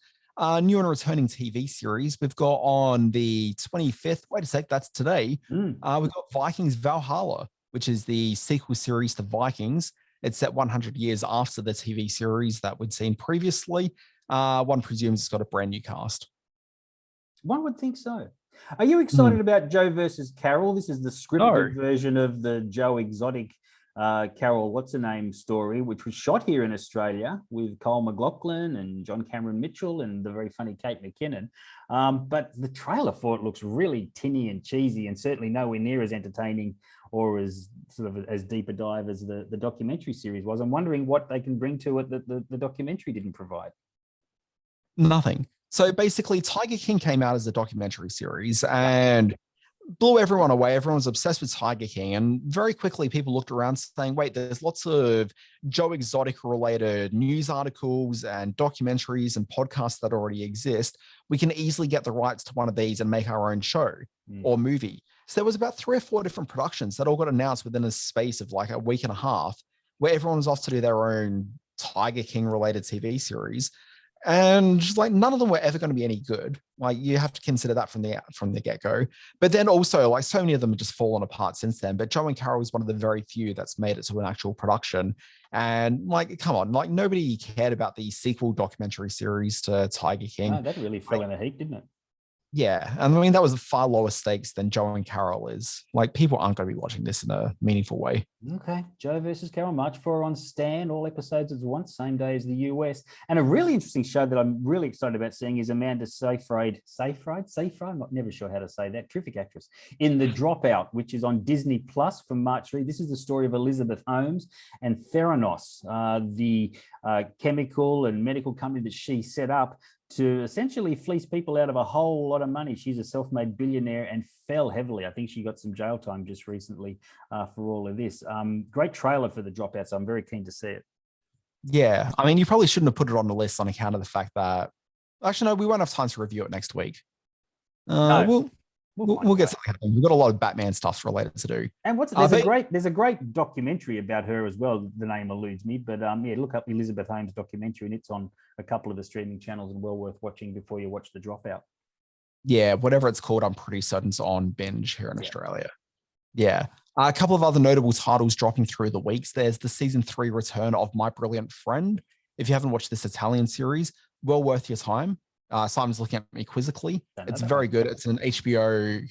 New and returning TV series. We've got on the 25th, wait a sec, that's today. We've got Vikings Valhalla, which is the sequel series to Vikings. It's set 100 years after the TV series that we'd seen previously. One presumes it's got a brand new cast. One would think so. Are you excited about Joe versus Carol? This is the scripted version of the Joe Exotic Carol what's-her-name story, which was shot here in Australia with Cole McLaughlin and John Cameron Mitchell and the very funny Kate McKinnon. But the trailer for it looks really tinny and cheesy, and certainly nowhere near as entertaining or as sort of as deep a dive as the documentary series was. I'm wondering what they can bring to it that the documentary didn't provide. Nothing. So basically, Tiger King came out as a documentary series and blew everyone away. Everyone was obsessed with Tiger King. And very quickly, people looked around saying, wait, there's lots of Joe Exotic related news articles and documentaries and podcasts that already exist. We can easily get the rights to one of these and make our own show or movie. So there was about 3 or 4 different productions that all got announced within a space of like a week and a half, where everyone was off to do their own Tiger King related TV series. And just like none of them were ever going to be any good. Like you have to consider that from the get-go. But then also like so many of them have just fallen apart since then. But Joe and Carol is one of the very few that's made it to an actual production. And like, come on, like nobody cared about the sequel documentary series to Tiger King. No, that really fell in a heap, didn't it? Yeah. And I mean, that was far lower stakes than Joe and Carol is. Like people aren't going to be watching this in a meaningful way. Okay. Joe versus Carol, March 4 on Stan, all episodes at once, same day as the US. And a really interesting show that I'm really excited about seeing is Amanda Seyfried, I'm not never sure how to say that, terrific actress, in The Dropout, which is on Disney Plus from March 3. This is the story of Elizabeth Holmes and Theranos, the chemical and medical company that she set up to essentially fleece people out of a whole lot of money. She's a self-made billionaire and fell heavily. I think she got some jail time just recently for all of this. Great trailer for The Dropout, so I'm very keen to see it. Yeah, I mean, you probably shouldn't have put it on the list on account of the fact that, actually, no, we won't have time to review it next week. No. We'll get something happening. We've got a lot of Batman stuff related to do. And there's a great documentary about her as well. The name eludes me, but yeah, look up Elizabeth Holmes documentary, and it's on a couple of the streaming channels and well worth watching before you watch The Dropout. Yeah, whatever it's called, I'm pretty certain it's on binge here in Australia. Yeah. A couple of other notable titles dropping through the weeks. There's the season 3 return of My Brilliant Friend. If you haven't watched this Italian series, well worth your time. Simon's looking at me quizzically. It's very good. It's an HBO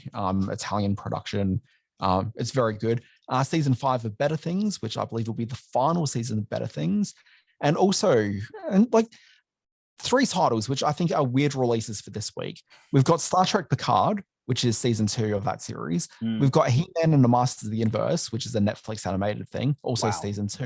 Italian production. It's very good. Season 5 of Better Things, which I believe will be the final season of Better Things. And also, like 3 titles, which I think are weird releases for this week. We've got Star Trek Picard, which is season 2 of that series. Mm. We've got He-Man and the Masters of the Universe, which is a Netflix animated thing, also season 2.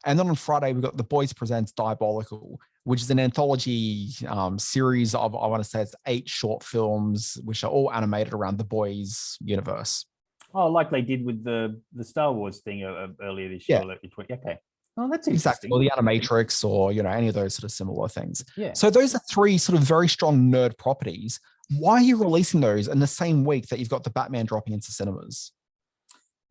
And then on Friday, we've got The Boys Presents Diabolical, which is an anthology series of, I want to say it's 8 short films, which are all animated around the Boys universe. Oh, like they did with the Star Wars thing earlier this year. Okay. Oh, that's interesting. Exactly. Or the Animatrix, or any of those sort of similar things. Yeah. So those are 3 sort of very strong nerd properties. Why are you releasing those in the same week that you've got the Batman dropping into cinemas?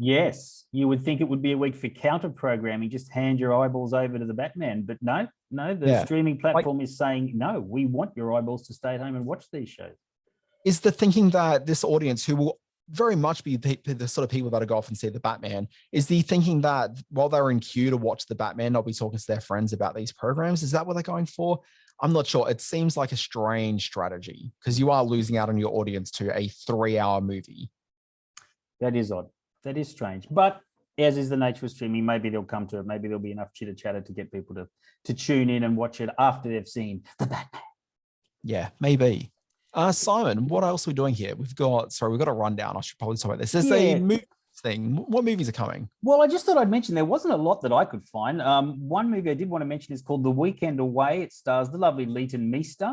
Yes, you would think it would be a week for counter programming, just hand your eyeballs over to the Batman. But no, the streaming platform is saying, no, we want your eyeballs to stay at home and watch these shows. Is the thinking that this audience, who will very much be the sort of people that go off and see the Batman, is the thinking that while they're in queue to watch the Batman, they'll be talking to their friends about these programs? Is that what they're going for? I'm not sure. It seems like a strange strategy, because you are losing out on your audience to a 3-hour movie. That is odd. That is strange. But as is the nature of streaming, maybe they'll come to it. Maybe there'll be enough chitter chatter to get people to tune in and watch it after they've seen the Batman. Yeah, maybe. Simon, what else are we doing here? We've got a rundown. I should probably talk about this. There's a movie thing. What movies are coming? Well, I just thought I'd mention there wasn't a lot that I could find. One movie I did want to mention is called The Weekend Away. It stars the lovely Leighton Meester.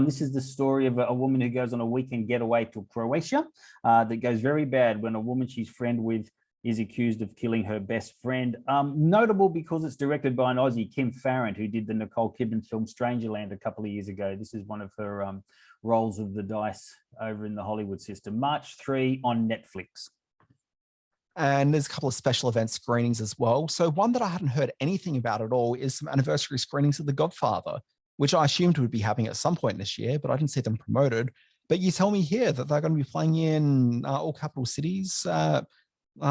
This is the story of a woman who goes on a weekend getaway to Croatia that goes very bad when a woman she's friend with is accused of killing her best friend. Notable because it's directed by an Aussie, Kim Farrant, who did the Nicole Kidman film Strangerland a couple of years ago. This is one of her rolls of the dice over in the Hollywood system. March 3 on Netflix. And there's a couple of special event screenings as well. So one that I hadn't heard anything about at all is some anniversary screenings of The Godfather, which I assumed would be happening at some point this year, but I didn't see them promoted. But you tell me here that they're going to be playing in all capital cities.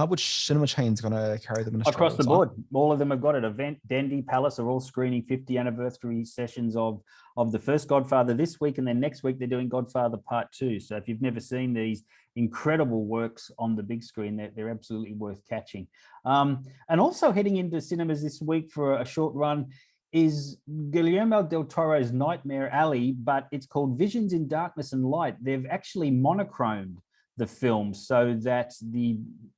Which cinema chain is going to carry them in Australia? Across the board. All of them have got it. Event, Dendy, Palace are all screening 50 anniversary sessions of the first Godfather this week, and then next week they're doing Godfather Part 2. So if you've never seen these incredible works on the big screen, they're absolutely worth catching. And also heading into cinemas this week for a short run is Guillermo del Toro's Nightmare Alley, but it's called Visions in Darkness and Light. They've actually monochromed the film so that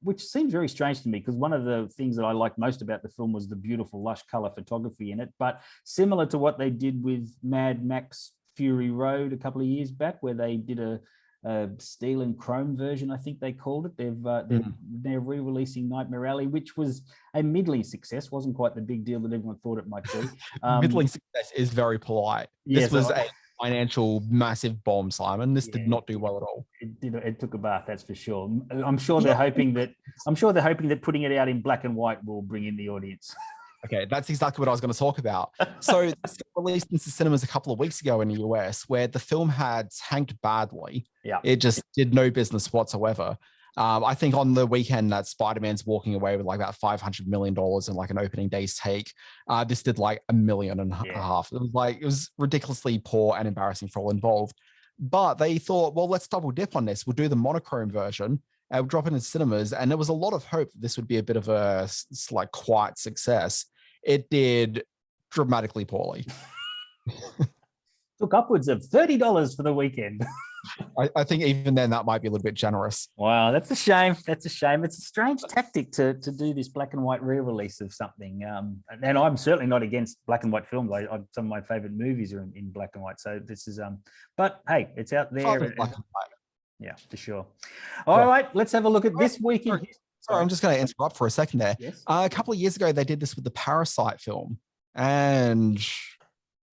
which seems very strange to me, because one of the things that I liked most about the film was the beautiful lush color photography in it. But similar to what they did with Mad Max Fury Road a couple of years back, where they did a steel and chrome version, I think they called it. They're re-releasing Nightmare Alley, which was a middling success. Wasn't quite the big deal that everyone thought it might be. Middling success is very polite. This was a financial massive bomb, Simon. This did not do well at all. It took a bath, that's for sure. I'm sure they're hoping that putting it out in black and white will bring in the audience. Okay, that's exactly what I was going to talk about. So this got released into cinemas a couple of weeks ago in the US, where the film had tanked badly. Yeah, it just did no business whatsoever. I think on the weekend that Spider-Man's walking away with like about $500 million in like an opening day's take. This did like $1.5 million. It was ridiculously poor and embarrassing for all involved. But they thought, well, let's double dip on this. We'll do the monochrome version. We'll drop it in cinemas. And there was a lot of hope that this would be a bit of a like quiet success. It did dramatically poorly. Took upwards of $30 for the weekend. I think even then that might be a little bit generous. Wow, that's a shame. That's a shame. It's a strange tactic to do this black and white re-release of something. And I'm certainly not against black and white films. Some of my favorite movies are in black and white. So this is but hey, it's out there. Black and white. Yeah, for sure. All right, let's have a look at this week. Sorry, I'm just going to interrupt for a second there. Yes. A couple of years ago, they did this with the Parasite film. And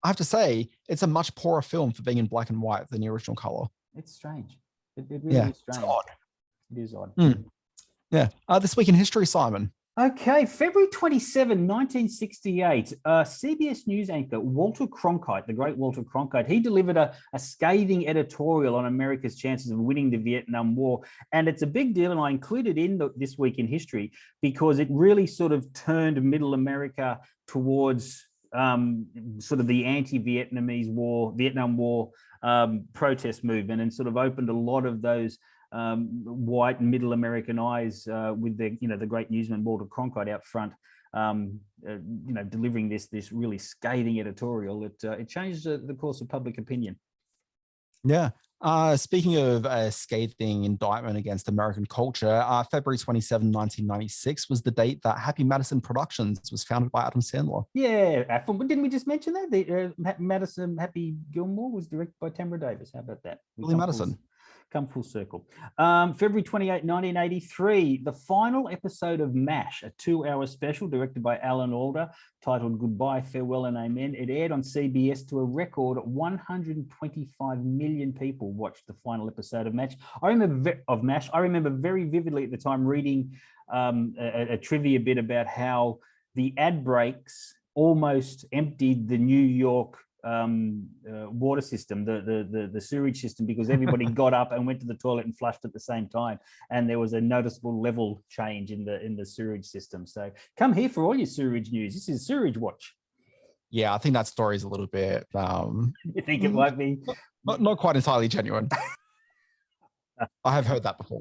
I have to say, it's a much poorer film for being in black and white than the original color. It's strange. It really is strange. It's odd. It is odd. Yeah. This week in history, Simon. Okay, February 27, 1968, CBS News anchor Walter Cronkite, the great Walter Cronkite, he delivered a scathing editorial on America's chances of winning the Vietnam War. And it's a big deal, and I included in this week in history because it really sort of turned middle America towards sort of the Vietnam War protest movement, and sort of opened a lot of those white middle American eyes with the great newsman Walter Cronkite out front, delivering this really scathing editorial. It changed the course of public opinion. Yeah. Speaking of a scathing indictment against American culture, February 27, 1996 was the date that Happy Madison Productions was founded by Adam Sandler. Yeah, didn't we just mention that? The Madison Happy Gilmore was directed by Tamara Davis. How about that? Billy Madison. Come full circle. February 28, 1983, the final episode of MASH, a 2-hour special directed by Alan Alda, titled Goodbye, Farewell, and Amen. It aired on CBS to a record 125 million people watched the final episode of MASH. I remember very vividly at the time reading a trivia bit about how the ad breaks almost emptied the New York water system, the sewage system, because everybody got up and went to the toilet and flushed at the same time, and there was a noticeable level change in the sewage system. So come here for all your sewage news. This is Sewage Watch. Yeah, I think that story is a little bit You think it might be not quite entirely genuine. I have heard that before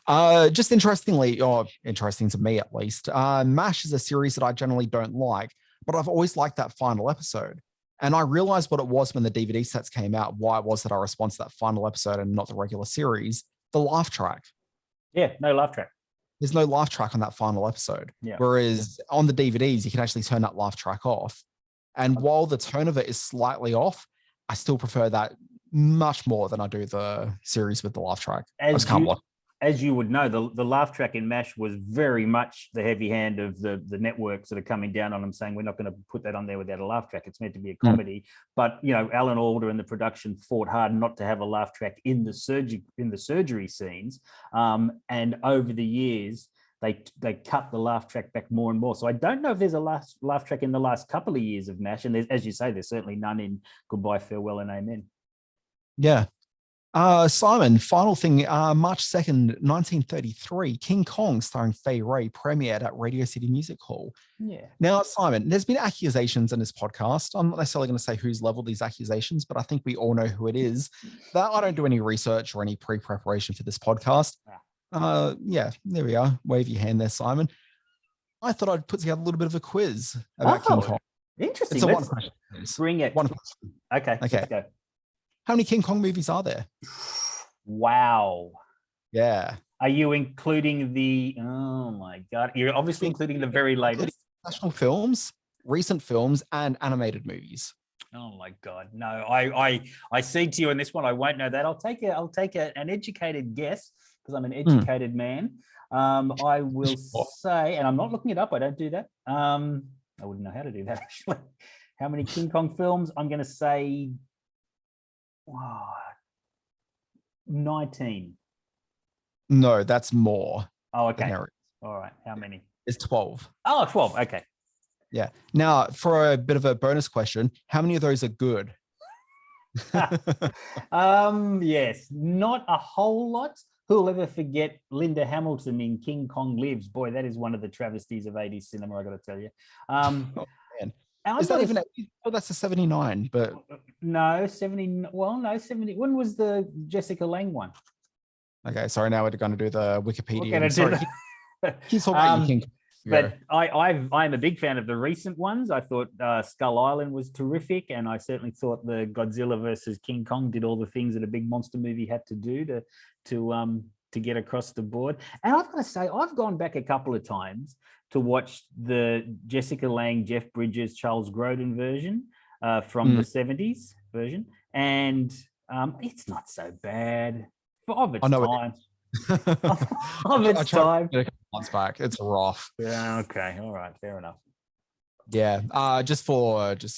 though. Just interestingly, or interesting to me at least, MASH is a series that I generally don't like, but I've always liked that final episode. And I realized what it was when the DVD sets came out, why it was that I responded to that final episode and not the regular series, the laugh track. Yeah, no laugh track. There's no laugh track on that final episode. Yeah. Whereas on the DVDs, you can actually turn that laugh track off. And while the tone of it is slightly off, I still prefer that much more than I do the series with the laugh track. As you would know, the laugh track in MASH was very much the heavy hand of the networks that are coming down on them, saying we're not going to put that on there without a laugh track. It's meant to be a comedy. But you know, Alan Alda and the production fought hard not to have a laugh track in the surgery scenes. And over the years, they cut the laugh track back more and more. So I don't know if there's a laugh track in the last couple of years of MASH, and as you say, there's certainly none in Goodbye, Farewell, and Amen. Yeah. Simon, final thing, March 2nd, 1933, King Kong starring Fay Wray premiered at Radio City Music Hall. Yeah. Now, Simon, there's been accusations in this podcast. I'm not necessarily going to say who's leveled these accusations, but I think we all know who it is. That I don't do any research or any pre-preparation for this podcast. Yeah, there we are. Wave your hand there, Simon. I thought I'd put together a little bit of a quiz about King Kong. Interesting. It's a one question. Bring it. One question. Okay, let's go. How many King Kong movies are there? Wow. Yeah. Are you including oh my God, you're obviously including the very latest? National films, recent films, and animated movies. Oh my God, no, I cede to you on this one. I won't know that. I'll take an educated guess because I'm an educated man. I will say, and I'm not looking it up, I don't do that. I wouldn't know how to do that actually. How many King Kong films? I'm going to say 19. No, that's more. Oh, okay. All right. How many? It's 12. Oh, 12. Okay. Yeah. Now, for a bit of a bonus question, how many of those are good? Yes, not a whole lot. Who'll ever forget Linda Hamilton in King Kong Lives? Boy, that is one of the travesties of 80s cinema, I got to tell you. Oh, man. Is that even that's a 79, but no, 70. Well, no, 70. When was the Jessica Lange one? Okay, sorry. Now we're going to do the Wikipedia. Sorry, he's talking King Kong. But I'm a big fan of the recent ones. I thought Skull Island was terrific, and I certainly thought the Godzilla versus King Kong did all the things that a big monster movie had to do to get across the board. And I've got to say, I've gone back a couple of times to watch the Jessica Lange, Jeff Bridges, Charles Grodin version from the 70s version, and it's not so bad of its time. Of its time. Months back, it's rough. Yeah. Okay. All right. Fair enough. Yeah. Just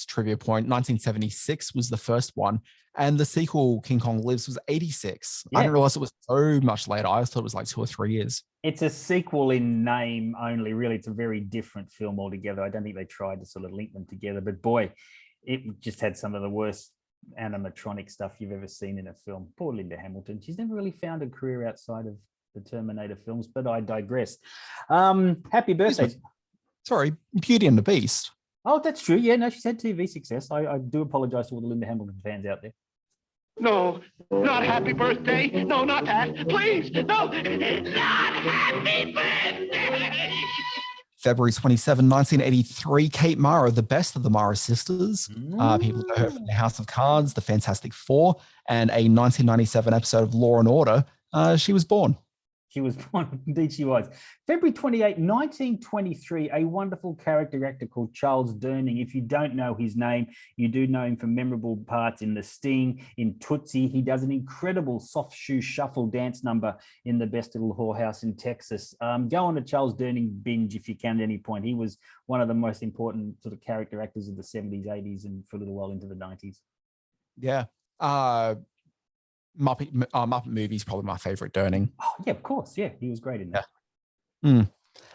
trivia point, 1976 was the first one, and the sequel King Kong Lives was 86. Yeah. I didn't realize it was so much later. I thought it was like 2 or 3 years. It's a sequel in name only. Really, it's a very different film altogether. I don't think they tried to sort of link them together, but boy, it just had some of the worst animatronic stuff you've ever seen in a film. Poor Linda Hamilton. She's never really found a career outside of the Terminator films, but I digress. Happy birthday. Sorry, Beauty and the Beast. Oh, that's true. Yeah, no, she's had TV success. I do apologize to all the Linda Hamilton fans out there. No, not happy birthday. No, not that. Please, no, not happy birthday. February 27, 1983, Kate Mara, the best of the Mara sisters. People know her from the House of Cards, The Fantastic Four, and a 1997 episode of Law and Order. She was born. She was born, indeed she was. February 28, 1923, a wonderful character actor called Charles Durning. If you don't know his name, you do know him from memorable parts in The Sting, in Tootsie. He does an incredible soft shoe shuffle dance number in The Best Little Whorehouse in Texas. Go on a Charles Durning binge if you can at any point. He was one of the most important sort of character actors of the 70s, 80s, and for a little while into the 90s. Yeah. Muppet Movies, probably my favorite Durning. Oh, yeah, of course. Yeah, he was great in that.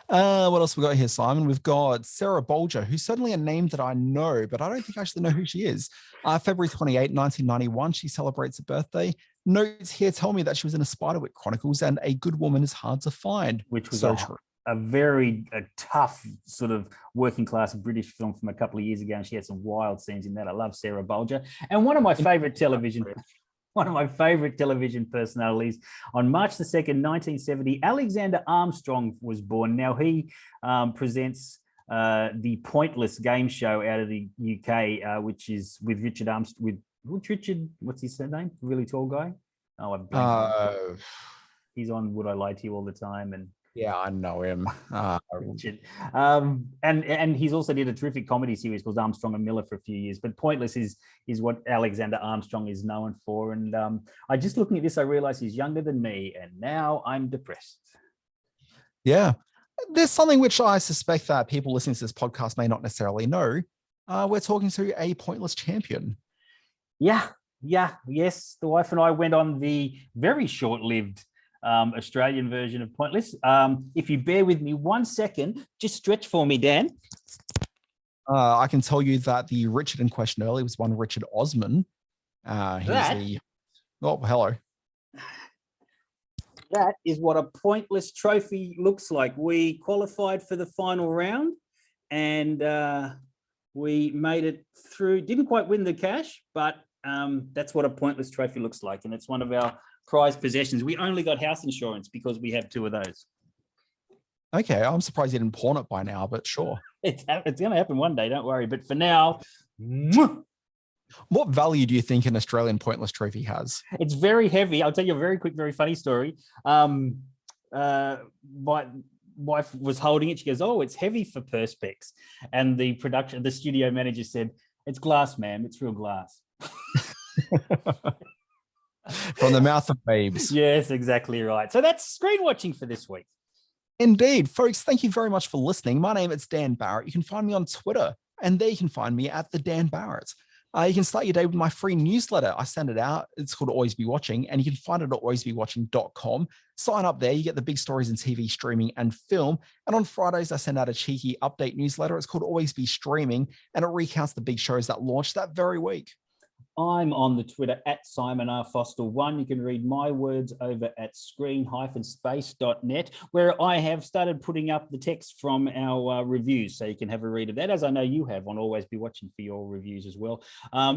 What else we got here, Simon? We've got Sarah Bolger, who's certainly a name that I know, but I don't think I actually know who she is. February 28, 1991, she celebrates a birthday. Notes here tell me that she was in a Spiderwick Chronicles and A Good Woman is Hard to Find. Which was so a very tough sort of working class British film from a couple of years ago, and she had some wild scenes in that. I love Sarah Bolger. And one of my favorite television personalities, on March the 2nd, 1970, Alexander Armstrong was born. Now he presents the Pointless game show out of the UK, which is with Richard Armstrong, with Richard, what's his name? Really tall guy? Oh, I've blanked. He's on Would I Lie to You all the time, and yeah, I know him. Richard. And he's also did a terrific comedy series called Armstrong and Miller for a few years. But Pointless is what Alexander Armstrong is known for. And I just looking at this, I realized he's younger than me, and now I'm depressed. Yeah. There's something which I suspect that people listening to this podcast may not necessarily know. We're talking to a Pointless champion. Yes. The wife and I went on the very short-lived Australian version of Pointless. If you bear with me 1 second, just stretch for me, Dan. I can tell you that the Richard in question earlier was one Richard Osman. Hello. That is what a Pointless trophy looks like. We qualified for the final round, and we made it through. Didn't quite win the cash, but that's what a Pointless trophy looks like, and it's one of our prized possessions. We only got house insurance because we have 2 of those. Okay, I'm surprised you didn't pawn it by now, but sure. It's going to happen one day, don't worry. But for now, what value do you think an Australian Pointless trophy has? It's very heavy. I'll tell you a very quick, very funny story. My wife was holding it. She goes, "Oh, it's heavy for perspex." And the studio manager said, "It's glass, ma'am. It's real glass." From the mouth of babes. Yes, exactly right. So that's screen watching for this week. Indeed. Folks, thank you very much for listening. My name is Dan Barrett. You can find me on Twitter, and there you can find me at the Dan Barrett. You can start your day with my free newsletter. I send it out. It's called Always Be Watching, and you can find it at alwaysbewatching.com. Sign up there. You get the big stories in TV, streaming, and film. And on Fridays, I send out a cheeky update newsletter. It's called Always Be Streaming, and it recounts the big shows that launched that very week. I'm on the Twitter at Simon R. Foster 1. You can read my words over at screen-space.net, where I have started putting up the text from our reviews, so you can have a read of that, as I know you have on Always Be Watching for your reviews as well.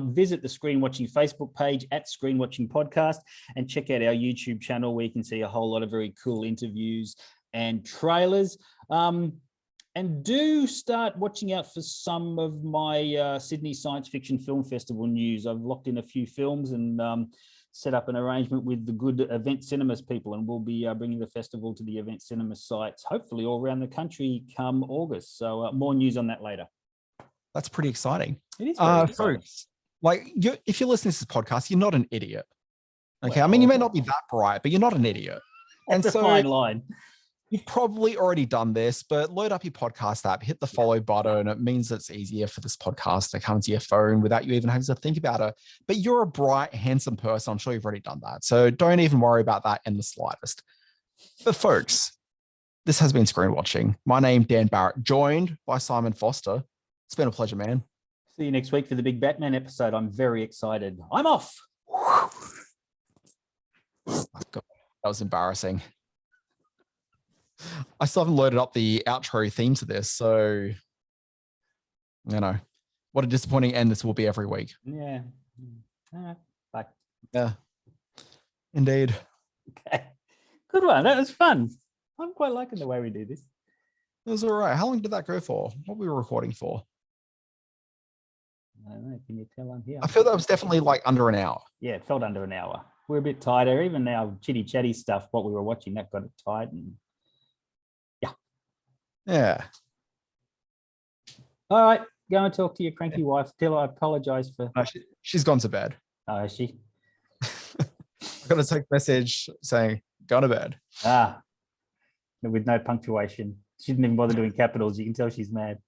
Visit the Screen Watching Facebook page at Screen Watching Podcast, and check out our YouTube channel, where you can see a whole lot of very cool interviews and trailers. And do start watching out for some of my Sydney Science Fiction Film Festival news. I've locked in a few films and set up an arrangement with the good Event Cinemas people, and we'll be bringing the festival to the Event Cinema sites, hopefully all around the country come August. So more news on that later. That's pretty exciting. It is very exciting. Folks, if you're listening to this podcast, you're not an idiot. Okay, well, I mean, you may not be that bright, but you're not an idiot. That's a fine line. You've probably already done this, but load up your podcast app, hit the follow button. It means it's easier for this podcast to come to your phone without you even having to think about it. But you're a bright, handsome person. I'm sure you've already done that. So don't even worry about that in the slightest. But folks, this has been Screen Watching. My name, Dan Barrett, joined by Simon Foster. It's been a pleasure, man. See you next week for the big Batman episode. I'm very excited. I'm off. Oh, God, that was embarrassing. I still haven't loaded up the outro theme to this, so what a disappointing end this will be every week. Yeah. All right. Bye. Yeah. Indeed. Okay. Good one. That was fun. I'm quite liking the way we do this. It was all right. How long did that go for? What were we recording for? I don't know. Can you tell I'm here? I feel that was definitely like under an hour. Yeah, it felt under an hour. We're a bit tighter. Even our chitty chatty stuff, what we were watching, that got it tight. And Yeah. all right, go and talk to your cranky wife. Tell her I apologize for. No, she's gone to bed. Oh, is she? I got a text message saying, "Go to bed." Ah, with no punctuation. She didn't even bother doing capitals. You can tell she's mad.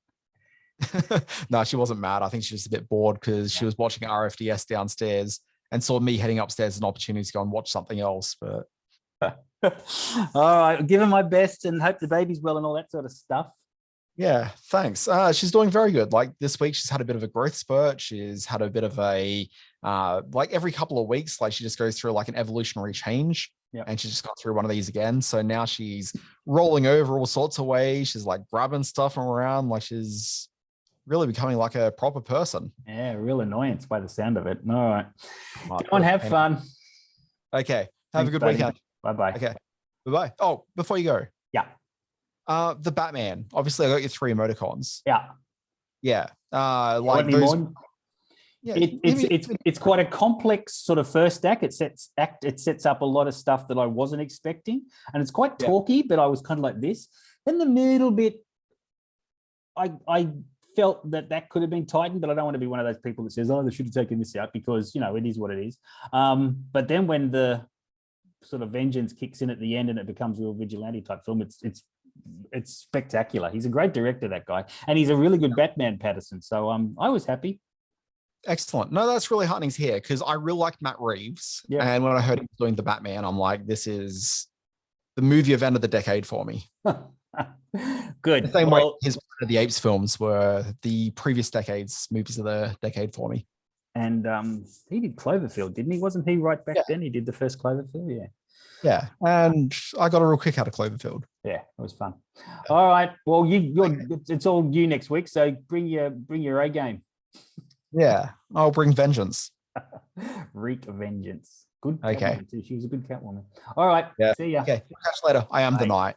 No, she wasn't mad. I think she was a bit bored because she was watching RFDS downstairs and saw me heading upstairs as an opportunity to go and watch something else. But all right, give her my best and hope the baby's well and all that sort of stuff. yeah, thanks. She's doing very good. Like this week, she's had a bit of a growth spurt. She's had a bit of a like every couple of weeks, like she just goes through like an evolutionary change. Yeah. And she just got through one of these again. So now she's rolling over all sorts of ways. She's like grabbing stuff from around. Like she's really becoming like a proper person. Yeah, real annoyance by the sound of it. All right. Go on, have fun. Okay. Have a good weekend. Bye-bye. Okay. Bye-bye. Oh, before you go. Yeah. The Batman. Obviously, I got your 3 emoticons. Yeah. Yeah. Want Like me those. more? Yeah. It's quite a complex sort of first act. It sets up a lot of stuff that I wasn't expecting, and it's quite talky. But I was kind of like this. Then the middle bit, I felt that could have been tightened, but I don't want to be one of those people that says, "Oh, they should have taken this out," because it is what it is. But then when the sort of vengeance kicks in at the end and it becomes a real vigilante type film, it's spectacular. He's a great director, that guy, and he's a really good Batman, Patterson. So I was happy. Excellent. No, that's really heartening to hear because I really liked Matt Reeves. Yeah. And when I heard him doing the Batman, I'm like, this is the movie event of the decade for me. Good. The same way his Planet of the Apes films were the previous decade's movies of the decade for me. And he did Cloverfield, didn't he? Wasn't he right back then? He did the first Cloverfield, yeah. Yeah, and I got a real kick out of Cloverfield. Yeah, it was fun. All right. Well, it's all you next week, so bring your A game. Yeah, I'll bring vengeance. Wreak vengeance. Good. Okay. Catwoman too. She was a good Catwoman. All right. Yeah. See ya. Okay. Catch you later. I am the Knight.